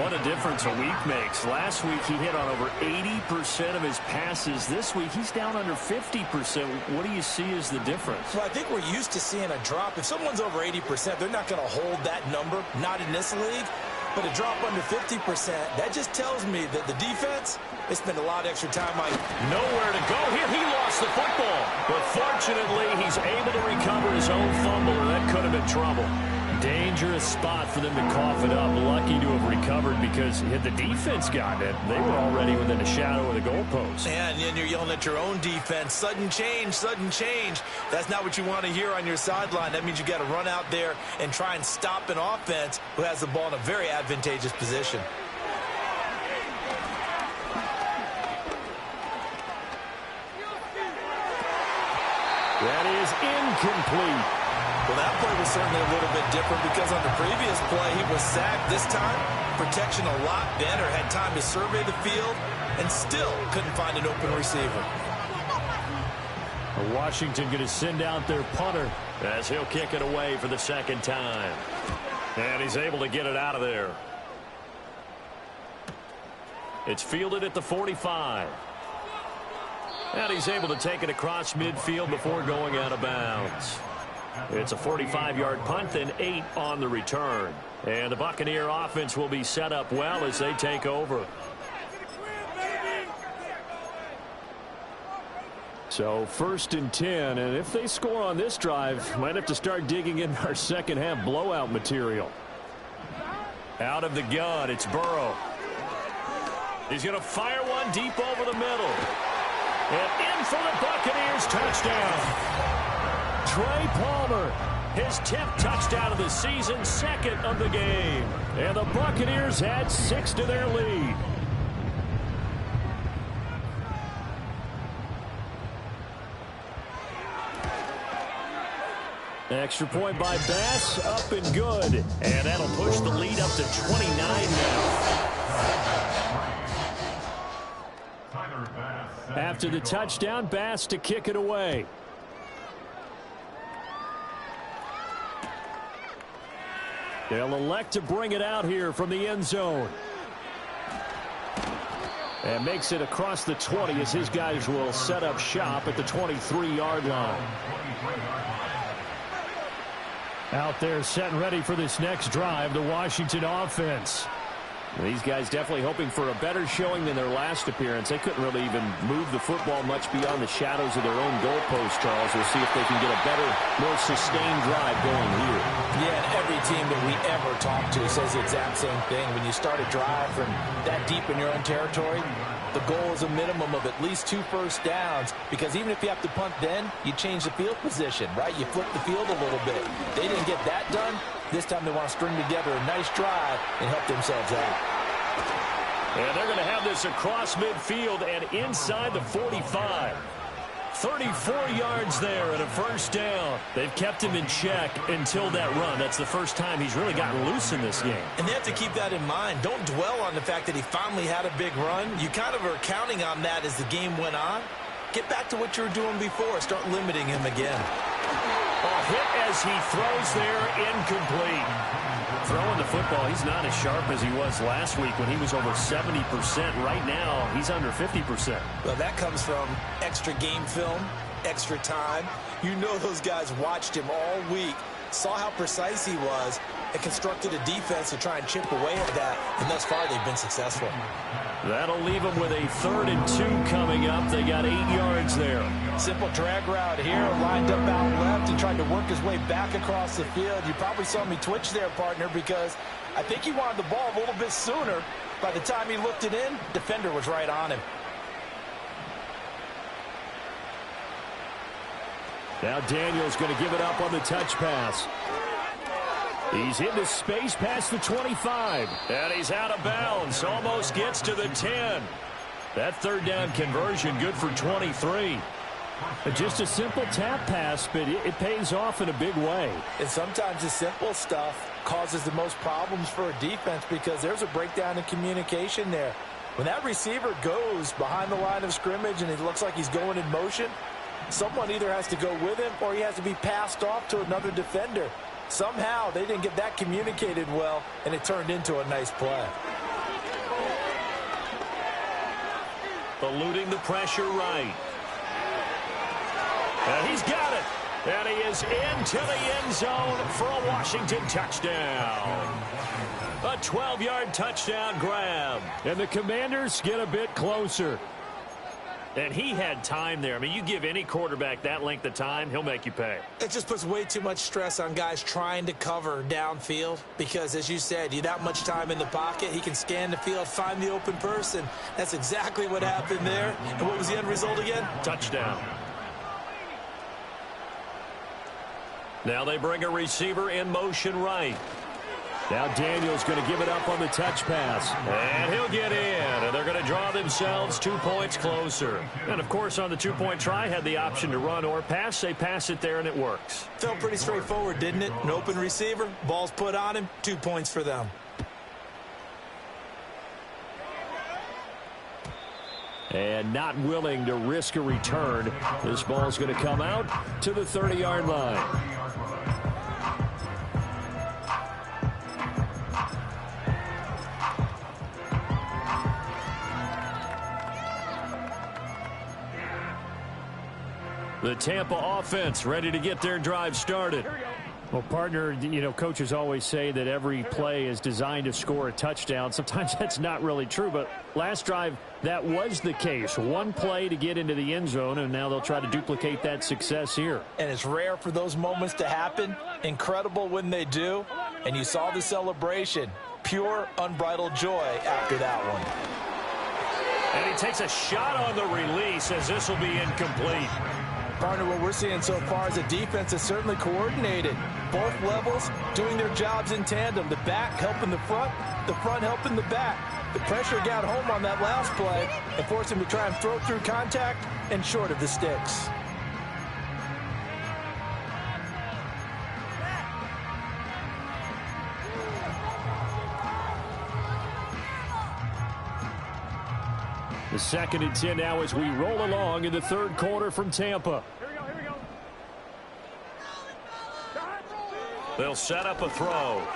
What a difference a week makes. Last week he hit on over 80% of his passes. This week he's down under 50%. What do you see as the difference? Well, I think we're used to seeing a drop. If someone's over 80%, they're not going to hold that number, not in this league. But a drop under 50%, that just tells me that the defense, they spend a lot of extra time like nowhere to go here. He lost the football. But fortunately, he's able to recover his own fumble, or that could have been trouble. Dangerous spot for them to cough it up. Lucky to have recovered, because had the defense gotten it, they were already within a shadow of the goalpost. And you're yelling at your own defense. Sudden change, sudden change. That's not what you want to hear on your sideline. That means you got to run out there and try and stop an offense who has the ball in a very advantageous position. That is incomplete. Well, that play was certainly a little bit different, because on the previous play, he was sacked. This time, protection a lot better. Had time to survey the field and still couldn't find an open receiver. Washington going to send out their punter, as he'll kick it away for the 2nd time. And he's able to get it out of there. It's fielded at the 45. And he's able to take it across midfield before going out of bounds. It's a 45-yard punt, then 8 on the return. And the Buccaneer offense will be set up well as they take over. So 1st and 10, and if they score on this drive, might have to start digging in our 2nd half blowout material. Out of the gun, it's Burrow. He's going to fire one deep over the middle. And in for the Buccaneers, touchdown. Trey Palmer, his 10th touchdown of the season, 2nd of the game. And the Buccaneers add 6 to their lead. Extra point by Bass, up and good. And that'll push the lead up to 29 now. After the touchdown, Bass to kick it away. They'll elect to bring it out here from the end zone. And makes it across the 20 as his guys will set up shop at the 23-yard line. Out there set and ready for this next drive, the Washington offense. These guys definitely hoping for a better showing than their last appearance. They couldn't really even move the football much beyond the shadows of their own goalpost, Charles. We'll see if they can get a better, more sustained drive going here. Yeah, and every team that we ever talk to says the exact same thing. When you start a drive from that deep in your own territory, the goal is a minimum of at least 2 first downs, because even if you have to punt then, you change the field position, right? You flip the field a little bit. They didn't get that done. This time they want to string together a nice drive and help themselves out. And they're going to have this across midfield and inside the 45. 34 yards there and a first down. They've kept him in check until that run. That's the first time he's really gotten loose in this game. And they have to keep that in mind. Don't dwell on the fact that he finally had a big run. You kind of are counting on that as the game went on. Get back to what you were doing before. Start limiting him again. A hit as he throws there, incomplete. Throwing the football, he's not as sharp as he was last week when he was over 70%. Right now, he's under 50%. Well, that comes from extra game film, extra time. You know those guys watched him all week, saw how precise he was, and constructed a defense to try and chip away at that, and thus far they've been successful. That'll leave them with a 3rd and 2 coming up. They got 8 yards there. Simple drag route here, lined up out left and tried to work his way back across the field. You probably saw me twitch there, partner, because I think he wanted the ball a little bit sooner. By the time he looked it in, defender was right on him. Now Daniel's going to give it up on the touch pass. He's into space past the 25. And he's out of bounds. Almost gets to the 10. That 3rd down conversion good for 23. Just a simple tap pass, but it pays off in a big way. And sometimes the simple stuff causes the most problems for a defense, because there's a breakdown in communication there. When that receiver goes behind the line of scrimmage and it looks like he's going in motion, someone either has to go with him or he has to be passed off to another defender. Somehow they didn't get that communicated well, and it turned into a nice play. Eluding the pressure right. And he's got it. And he is into the end zone for a Washington touchdown. A 12-yard touchdown grab. And the Commanders get a bit closer. And he had time there. I mean, you give any quarterback that length of time, he'll make you pay. It just puts way too much stress on guys trying to cover downfield, because, as you said, you that much time in the pocket, he can scan the field, find the open person. That's exactly what happened there. And what was the end result again? Touchdown. Now they bring a receiver in motion right. Now Daniel's going to give it up on the touch pass. And he'll get in, and they're going to draw themselves 2 points closer. And, of course, on the 2-point try, had the option to run or pass. They pass it there, and it works. Felt pretty straightforward, didn't it? An open receiver, ball's put on him, 2 points for them. And not willing to risk a return. This ball's going to come out to the 30-yard line. The Tampa offense ready to get their drive started. Well, partner, you know, coaches always say that every play is designed to score a touchdown. Sometimes that's not really true, but last drive, that was the case. One play to get into the end zone, and now they'll try to duplicate that success here. And it's rare for those moments to happen. Incredible when they do. And you saw the celebration. Pure, unbridled joy after that one. And he takes a shot on the release as this will be incomplete. Partner, what we're seeing so far is a defense that's certainly coordinated. Both levels doing their jobs in tandem. The back helping the front helping the back. The pressure got home on that last play and forced him to try and throw through contact and short of the sticks. The 2nd and 10 now as we roll along in the 3rd quarter from Tampa. Here we go. They'll set up a throw.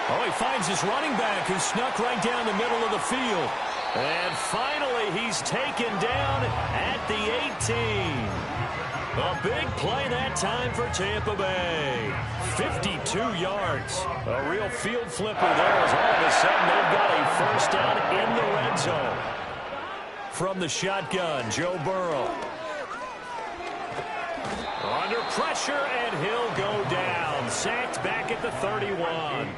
Oh, he finds his running back who snuck right down the middle of the field. And finally, he's taken down at the 18. A big play that time for Tampa Bay. 52 yards. A real field flipper there as all of a sudden they've got a first down in the red zone. From the shotgun, Joe Burrow. Under pressure, and he'll go down. Sacked back at the 31.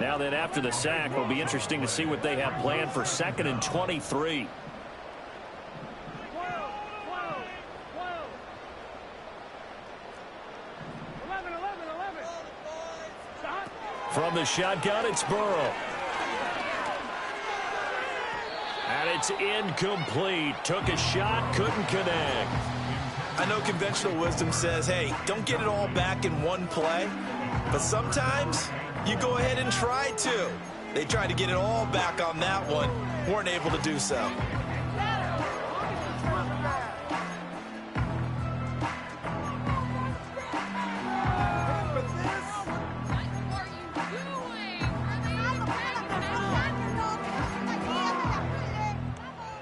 Now then, after the sack, it'll be interesting to see what they have planned for 2nd and 23. From the shotgun, it's Burrow. And it's incomplete. Took a shot, couldn't connect. I know conventional wisdom says, hey, don't get it all back in one play. But sometimes you go ahead and try to. They tried to get it all back on that one. Weren't able to do so.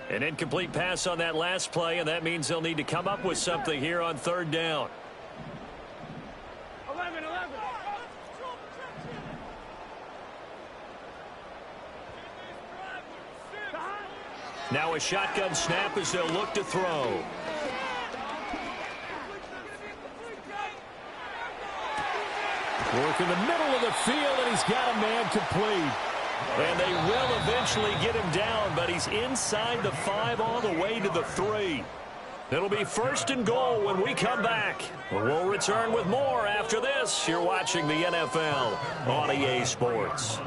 An incomplete pass on that last play, and that means they'll need to come up with something here on 3rd down. 11. Now a shotgun snap as they'll look to throw. Work in the middle of the field, and he's got a man complete. And they will eventually get him down, but he's inside the 5 all the way to the 3. It'll be 1st and goal when we come back. We'll return with more after this. You're watching the NFL on EA Sports.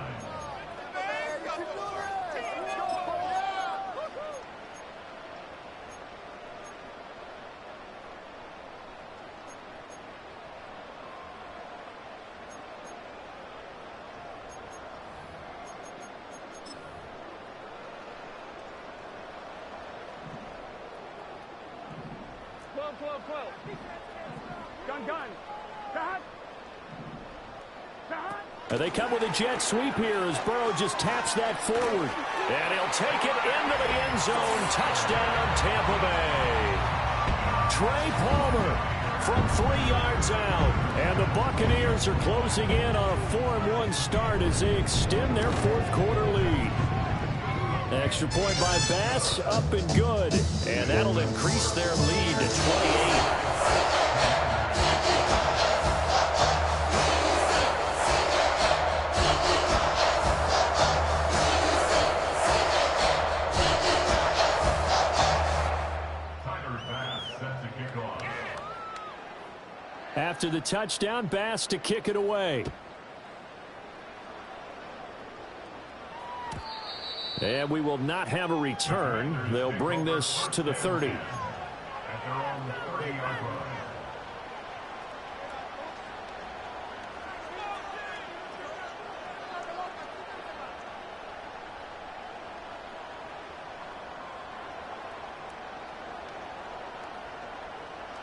And they come with a jet sweep here as Burrow just taps that forward. And he'll take it into the end zone. Touchdown, Tampa Bay. Trey Palmer from 3 yards out. And the Buccaneers are closing in on a 4-1 start as they extend their 4th quarter lead. Extra point by Bass, up and good. And that'll increase their lead to 28. After the touchdown, Bass to kick it away. And we will not have a return. They'll bring this to the 30.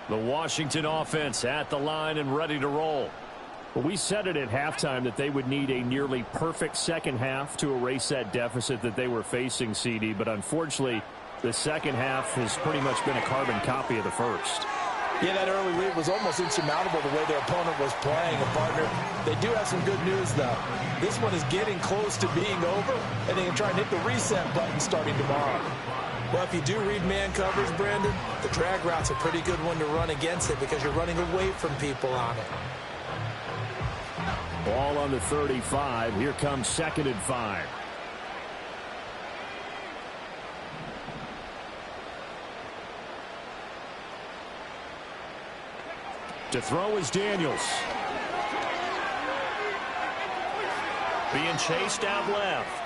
The Washington offense at the line and ready to roll. Well, we said it at halftime that they would need a nearly perfect second half to erase that deficit that they were facing, CD. But unfortunately, the second half has pretty much been a carbon copy of the first. Yeah, that early lead was almost insurmountable the way their opponent was playing. And, partner, they do have some good news, though. This one is getting close to being over, and they can try and hit the reset button starting tomorrow. Well, if you do read man coverage, Brandon, the drag route's a pretty good one to run against it because you're running away from people on it. Ball on the 35. Here comes 2nd and 5. To throw is Daniels. Being chased out left.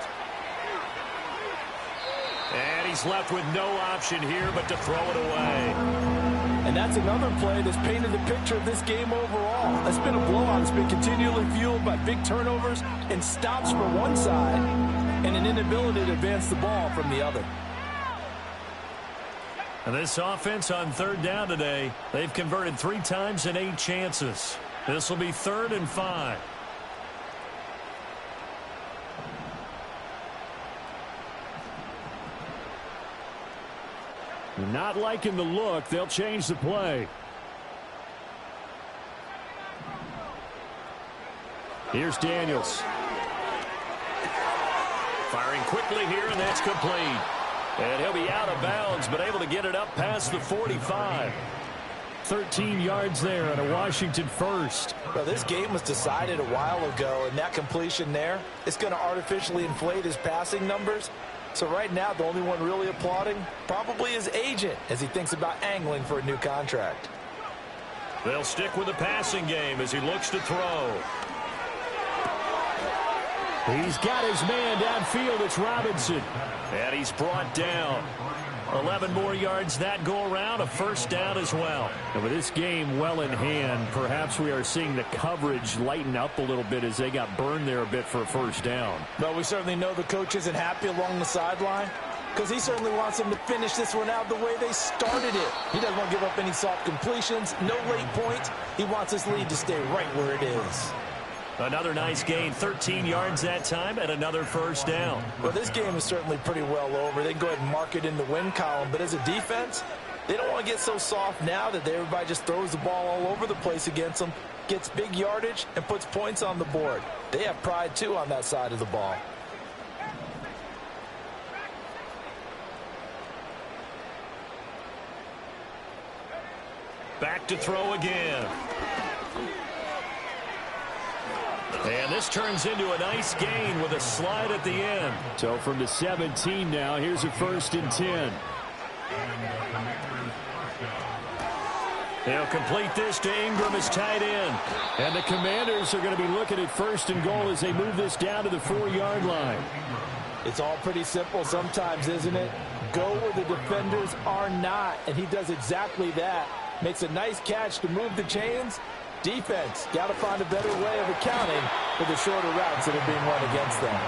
And he's left with no option here but to throw it away. And that's another play that's painted the picture of this game overall. It's been a blowout. It's been continually fueled by big turnovers and stops from one side and an inability to advance the ball from the other. And this offense on 3rd down today, they've converted 3 times in 8 chances. This will be 3rd and 5. Not liking the look. They'll change the play. Here's Daniels. Firing quickly here, and that's complete. And he'll be out of bounds, but able to get it up past the 45. 13 yards there and a Washington first. Well, this game was decided a while ago, and that completion there, it's going to artificially inflate his passing numbers. So right now, the only one really applauding probably his agent as he thinks about angling for a new contract. They'll stick with the passing game as he looks to throw. He's got his man downfield. It's Robinson. And he's brought down. 11 more yards that go around, a first down as well. And with this game well in hand, perhaps we are seeing the coverage lighten up a little bit as they got burned there a bit for a first down. But we certainly know the coach isn't happy along the sideline because he certainly wants them to finish this one out the way they started it. He doesn't want to give up any soft completions, no late points. He wants his lead to stay right where it is. Another nice gain, 13 yards that time, and another first down. Well, this game is certainly pretty well over. They can go ahead and mark it in the win column. But as a defense, they don't want to get so soft now that everybody just throws the ball all over the place against them, gets big yardage, and puts points on the board. They have pride, too, on that side of the ball. Back to throw again. And this turns into a nice gain with a slide at the end. So from the 17 now, here's a 1st and 10. They'll complete this to Ingram as tight end. And the Commanders are going to be looking at 1st and goal as they move this down to the 4-yard line. It's all pretty simple sometimes, isn't it? Go where the defenders are not, and he does exactly that. Makes a nice catch to move the chains. Defense, got to find a better way of accounting for the shorter routes that are being run against them.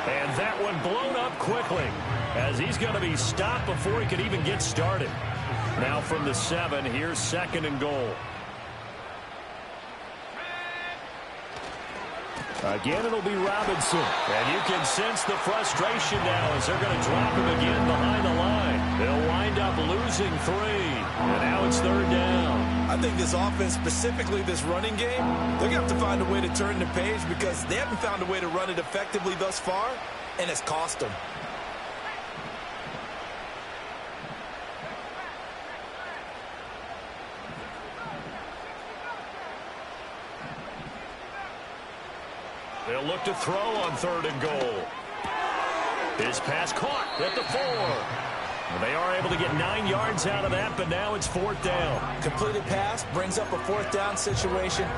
And that one blown up quickly as he's going to be stopped before he could even get started. Now from the 7, here's 2nd and goal. Again, it'll be Robinson. And you can sense the frustration now as they're going to drop him again behind the line. They'll wind up losing 3. And now it's 3rd down. I think this offense, specifically this running game, they're going to have to find a way to turn the page because they haven't found a way to run it effectively thus far, and it's cost them. They'll look to throw on 3rd and goal. His pass caught at the 4. They are able to get 9 yards out of that, but now it's 4th down. Completed pass brings up a 4th down situation.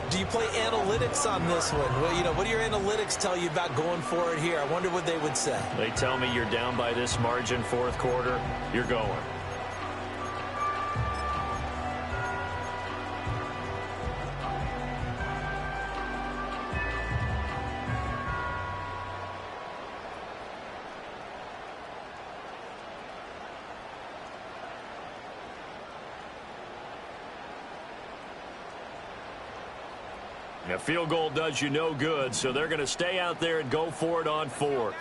Do you play analytics on this one? Well, what do your analytics tell you about going for it here? I wonder what they would say. They tell me you're down by this margin 4th quarter, you're going. A field goal does you no good, so they're going to stay out there and go for it on 4th.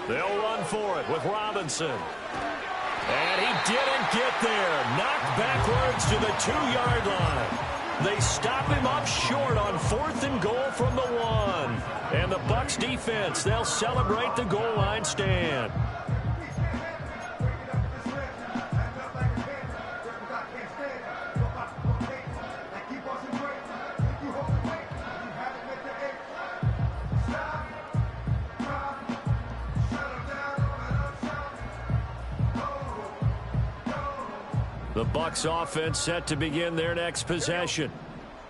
They'll run for it with Robinson. And he didn't get there. Knocked backwards to the 2-yard line. They stop him up short on 4th and goal from the 1. And the Bucs defense, they'll celebrate the goal line stand. The Bucs offense set to begin their next possession.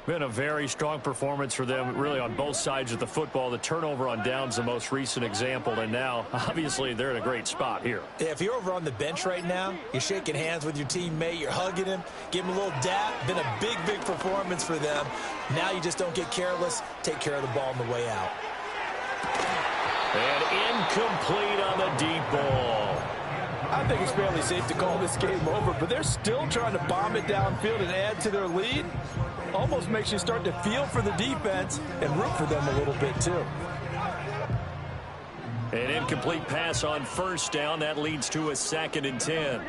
Been a very strong performance for them, really, on both sides of the football. The turnover on downs, the most recent example, and now, obviously, they're in a great spot here. Yeah, if you're over on the bench right now, you're shaking hands with your teammate, you're hugging him, give him a little dap. Been a big, big performance for them. Now you just don't get careless. Take care of the ball on the way out. And incomplete on the deep ball. I think it's fairly safe to call this game over, but they're still trying to bomb it downfield and add to their lead. Almost makes you start to feel for the defense and root for them a little bit, too. An incomplete pass on first down. That leads to a 2nd and 10.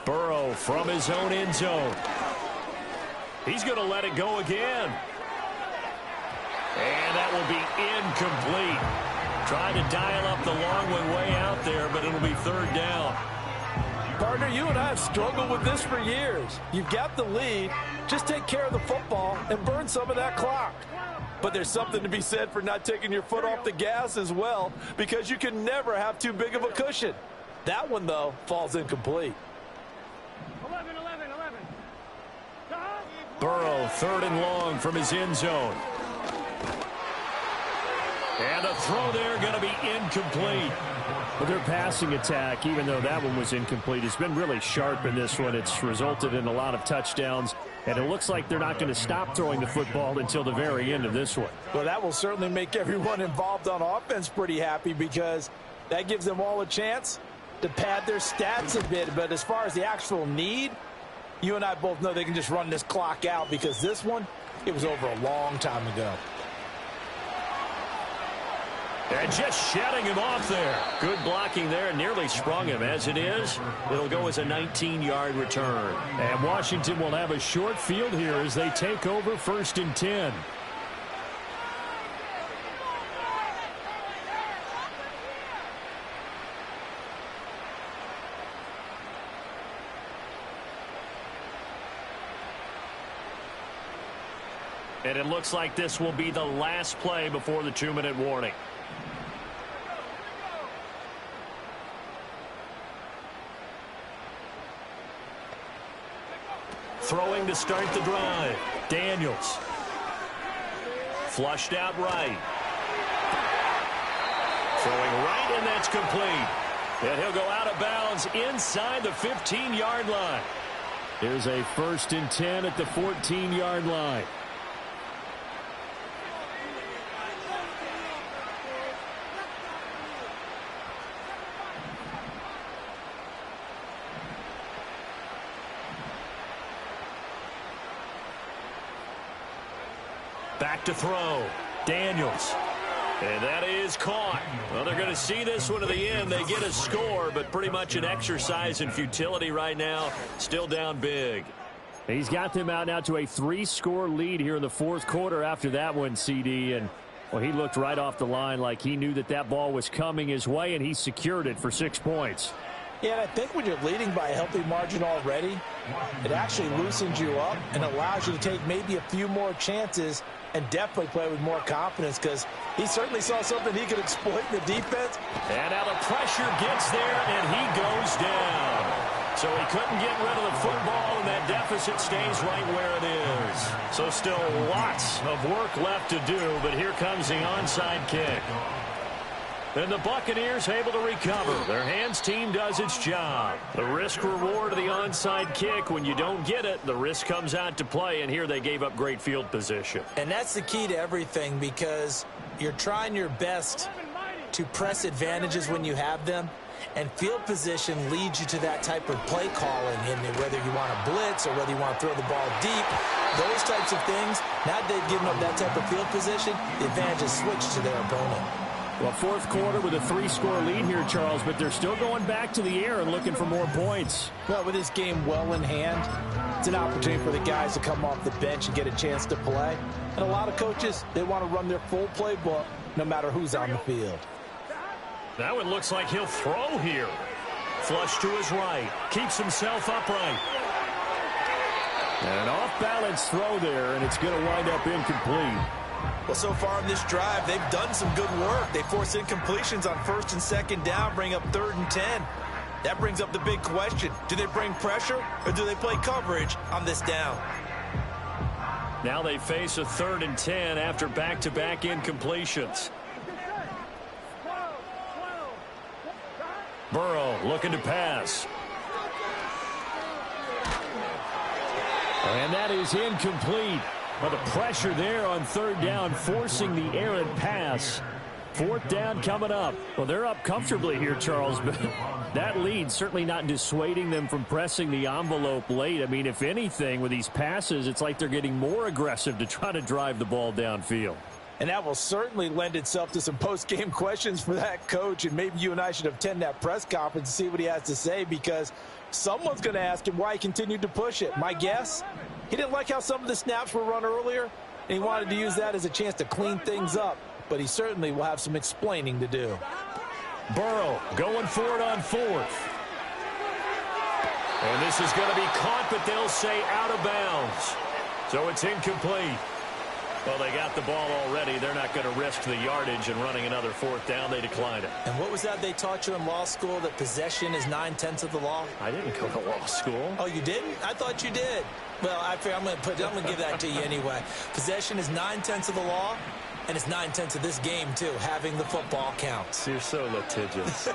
Burrow from his own end zone. He's going to let it go again. And that will be incomplete. Trying to dial up the long one way out there, but it'll be 3rd down. Partner, you and I have struggled with this for years. You've got the lead. Just take care of the football and burn some of that clock. But there's something to be said for not taking your foot off the gas as well, because you can never have too big of a cushion. That one, though, falls incomplete. 11. Burrow, 3rd and long from his end zone. And the throw there going to be incomplete. But their passing attack, even though that one was incomplete, has been really sharp in this one. It's resulted in a lot of touchdowns, and it looks like they're not going to stop throwing the football until the very end of this one. Well, that will certainly make everyone involved on offense pretty happy, because that gives them all a chance to pad their stats a bit. But as far as the actual need, you and I both know they can just run this clock out, because this one, it was over a long time ago. And just shutting him off there. Good blocking there. Nearly sprung him. As it is, it'll go as a 19-yard return. And Washington will have a short field here as they take over 1st and 10. And it looks like this will be the last play before the 2-minute warning. Throwing to start the drive. Daniels. Flushed out right. Throwing right, and that's complete. And he'll go out of bounds inside the 15-yard line. Here's a 1st and 10 at the 14-yard line. Back to throw. Daniels. And that is caught. Well, they're going to see this one to the end. They get a score, but pretty much an exercise in futility right now. Still down big. He's got them out now to a 3-score lead here in the 4th quarter after that one, CD. And, well, he looked right off the line like he knew that that ball was coming his way, and he secured it for 6 points. Yeah, and I think when you're leading by a healthy margin already, it actually loosens you up and allows you to take maybe a few more chances and definitely play with more confidence, because he certainly saw something he could exploit in the defense. And now the pressure gets there, and he goes down. So he couldn't get rid of the football, and that deficit stays right where it is. So still lots of work left to do, but here comes the onside kick. And the Buccaneers able to recover. Their hands team does its job. The risk-reward of the onside kick, when you don't get it, the risk comes out to play, and here they gave up great field position. And that's the key to everything, because you're trying your best to press advantages when you have them, and field position leads you to that type of play calling, and whether you want to blitz or whether you want to throw the ball deep, those types of things. Now they've given up that type of field position, the advantage is switched to their opponent. Well, 4th quarter with a 3-score lead here, Charles, but they're still going back to the air and looking for more points. Well, with this game well in hand, it's an opportunity for the guys to come off the bench and get a chance to play. And a lot of coaches, they want to run their full playbook no matter who's on the field. That one looks like he'll throw here. Flush to his right. Keeps himself upright. An off-balance throw there, and it's going to wind up incomplete. Well, so far in this drive, they've done some good work. They force incompletions on 1st and 2nd down, bring up 3rd and 10. That brings up the big question. Do they bring pressure, or do they play coverage on this down? Now they face a 3rd and 10 after back-to-back incompletions. Burrow looking to pass. And that is incomplete. Well, the pressure there on 3rd down, forcing the errant pass. 4th down coming up. Well, they're up comfortably here, Charles, but that lead certainly not dissuading them from pressing the envelope late. I mean, if anything, with these passes, it's like they're getting more aggressive to try to drive the ball downfield. And that will certainly lend itself to some post-game questions for that coach, and maybe you and I should attend that press conference and see what he has to say, because someone's going to ask him why he continued to push it. My guess, he didn't like how some of the snaps were run earlier, and he wanted to use that as a chance to clean things up. But he certainly will have some explaining to do. Burrow going for it on 4th. And this is going to be caught, but they'll say out of bounds. So it's incomplete. Well, they got the ball already. They're not going to risk the yardage and running another 4th down. They declined it. And what was that they taught you in law school, that possession is 9/10 of the law? I didn't go to law school. Oh, you didn't? I thought you did. Well, I'm going to give that to you anyway. Possession is 9/10 of the law, and it's 9/10 of this game, too. Having the football counts. You're so litigious.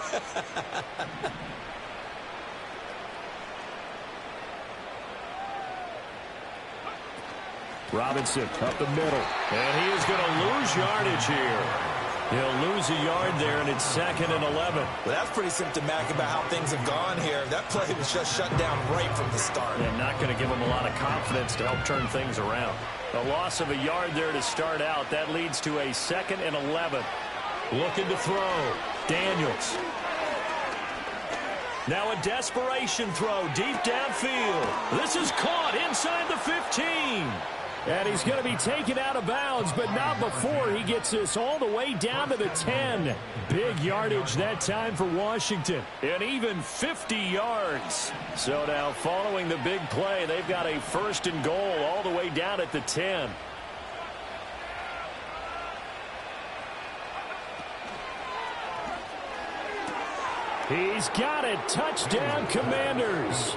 Robinson up the middle. And he is going to lose yardage here. He'll lose a yard there, and it's 2nd and 11. Well, that's pretty symptomatic about how things have gone here. That play was just shut down right from the start. And not going to give him a lot of confidence to help turn things around. A loss of a yard there to start out. That leads to a 2nd and 11. Looking to throw. Daniels. Now a desperation throw deep downfield. This is caught inside the 15. And he's going to be taken out of bounds, but not before he gets this all the way down to the 10. Big yardage that time for Washington. And even 50 yards. So now following the big play, they've got a 1st and goal all the way down at the 10. He's got it. Touchdown, Commanders.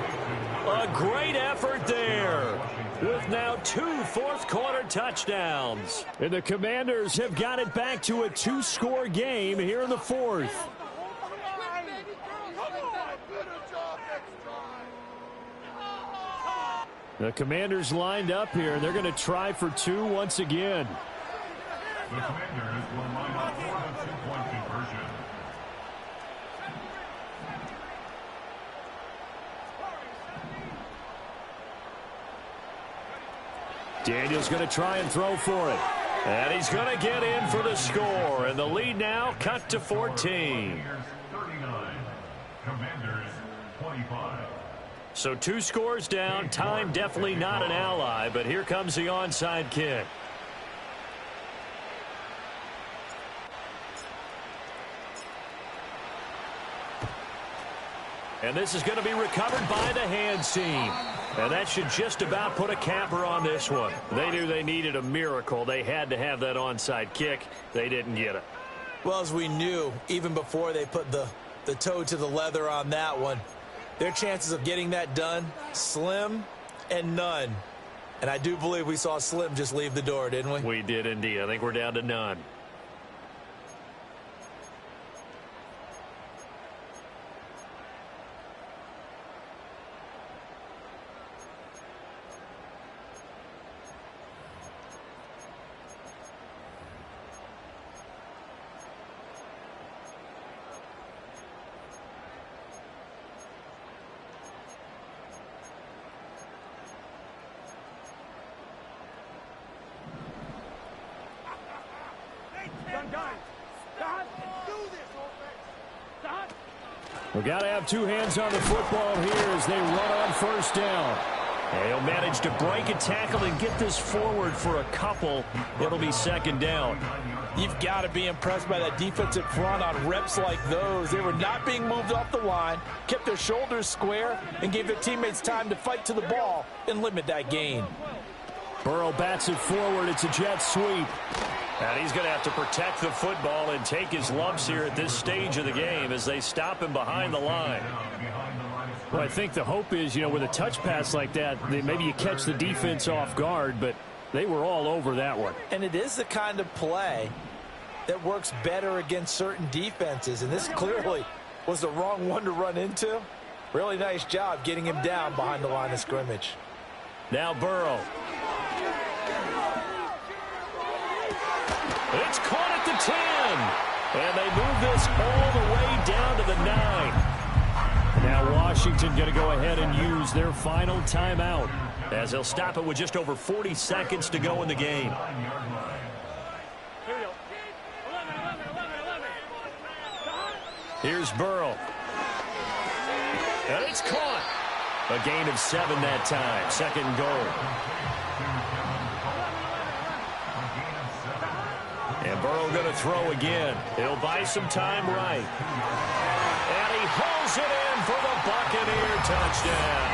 A great effort there, with now 2 fourth-quarter touchdowns. And the Commanders have got it back to a 2-score game here in the 4th. The Commanders lined up here, and they're going to try for 2 once again. The Commanders will line up for the 2-point conversion. Daniels going to try and throw for it. And he's going to get in for the score. And the lead now cut to 14. 39. Commanders 25. So 2 scores down. Time definitely not an ally. But here comes the onside kick. And this is going to be recovered by the hands team. And that should just about put a capper on this one. They knew they needed a miracle. They had to have that onside kick. They didn't get it. Well, as we knew, even before they put the toe to the leather on that one, their chances of getting that done, slim and none. And I do believe we saw Slim just leave the door, didn't we? We did indeed. I think we're down to none. We got to have 2 hands on the football here as they run on 1st down. And he'll manage to break a tackle and get this forward for a couple. It'll be 2nd down. You've got to be impressed by that defensive front on reps like those. They were not being moved off the line, kept their shoulders square, and gave their teammates time to fight to the ball and limit that gain. Burrow bats it forward. It's a jet sweep. And he's going to have to protect the football and take his lumps here at this stage of the game as they stop him behind the line. Well, I think the hope is, with a touch pass like that, maybe you catch the defense off guard, but they were all over that one. And it is the kind of play that works better against certain defenses, and this clearly was the wrong one to run into. Really nice job getting him down behind the line of scrimmage. Now Burrow. It's caught at the 10. And they move this all the way down to the 9. Now Washington going to go ahead and use their final timeout, as they'll stop it with just over 40 seconds to go in the game. Here's Burrow. And it's caught. A gain of 7 that time. Second and goal. And Burrow going to throw again. He'll buy some time right. And he hauls it in for the Buccaneer touchdown.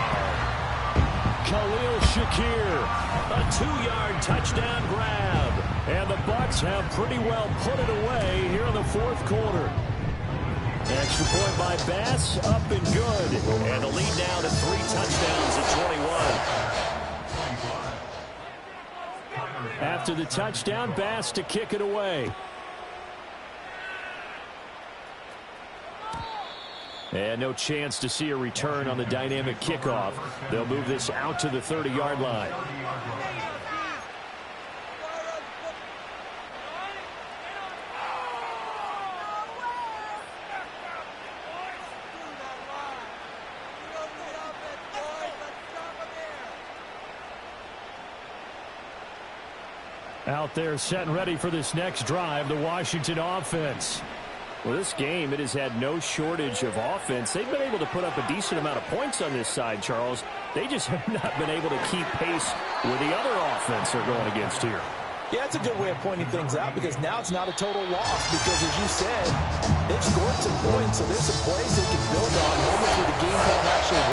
Khalil Shakir. A 2-yard touchdown grab. And the Bucs have pretty well put it away here in the fourth quarter. Extra point by Bass, up and good. And the lead now to 3 touchdowns at 21. After the touchdown, Bass to kick it away. And no chance to see a return on the dynamic kickoff. They'll move this out to the 30-yard line. Out there set and ready for this next drive, the Washington offense. Well, this game, it has had no shortage of offense. They've been able to put up a decent amount of points on this side, Charles. They just have not been able to keep pace with the other offense they're going against here. Yeah, it's a good way of pointing things out because now it's not a total loss because, as you said, they've scored some points, so there's some plays they can build on. Hopefully the game plan actually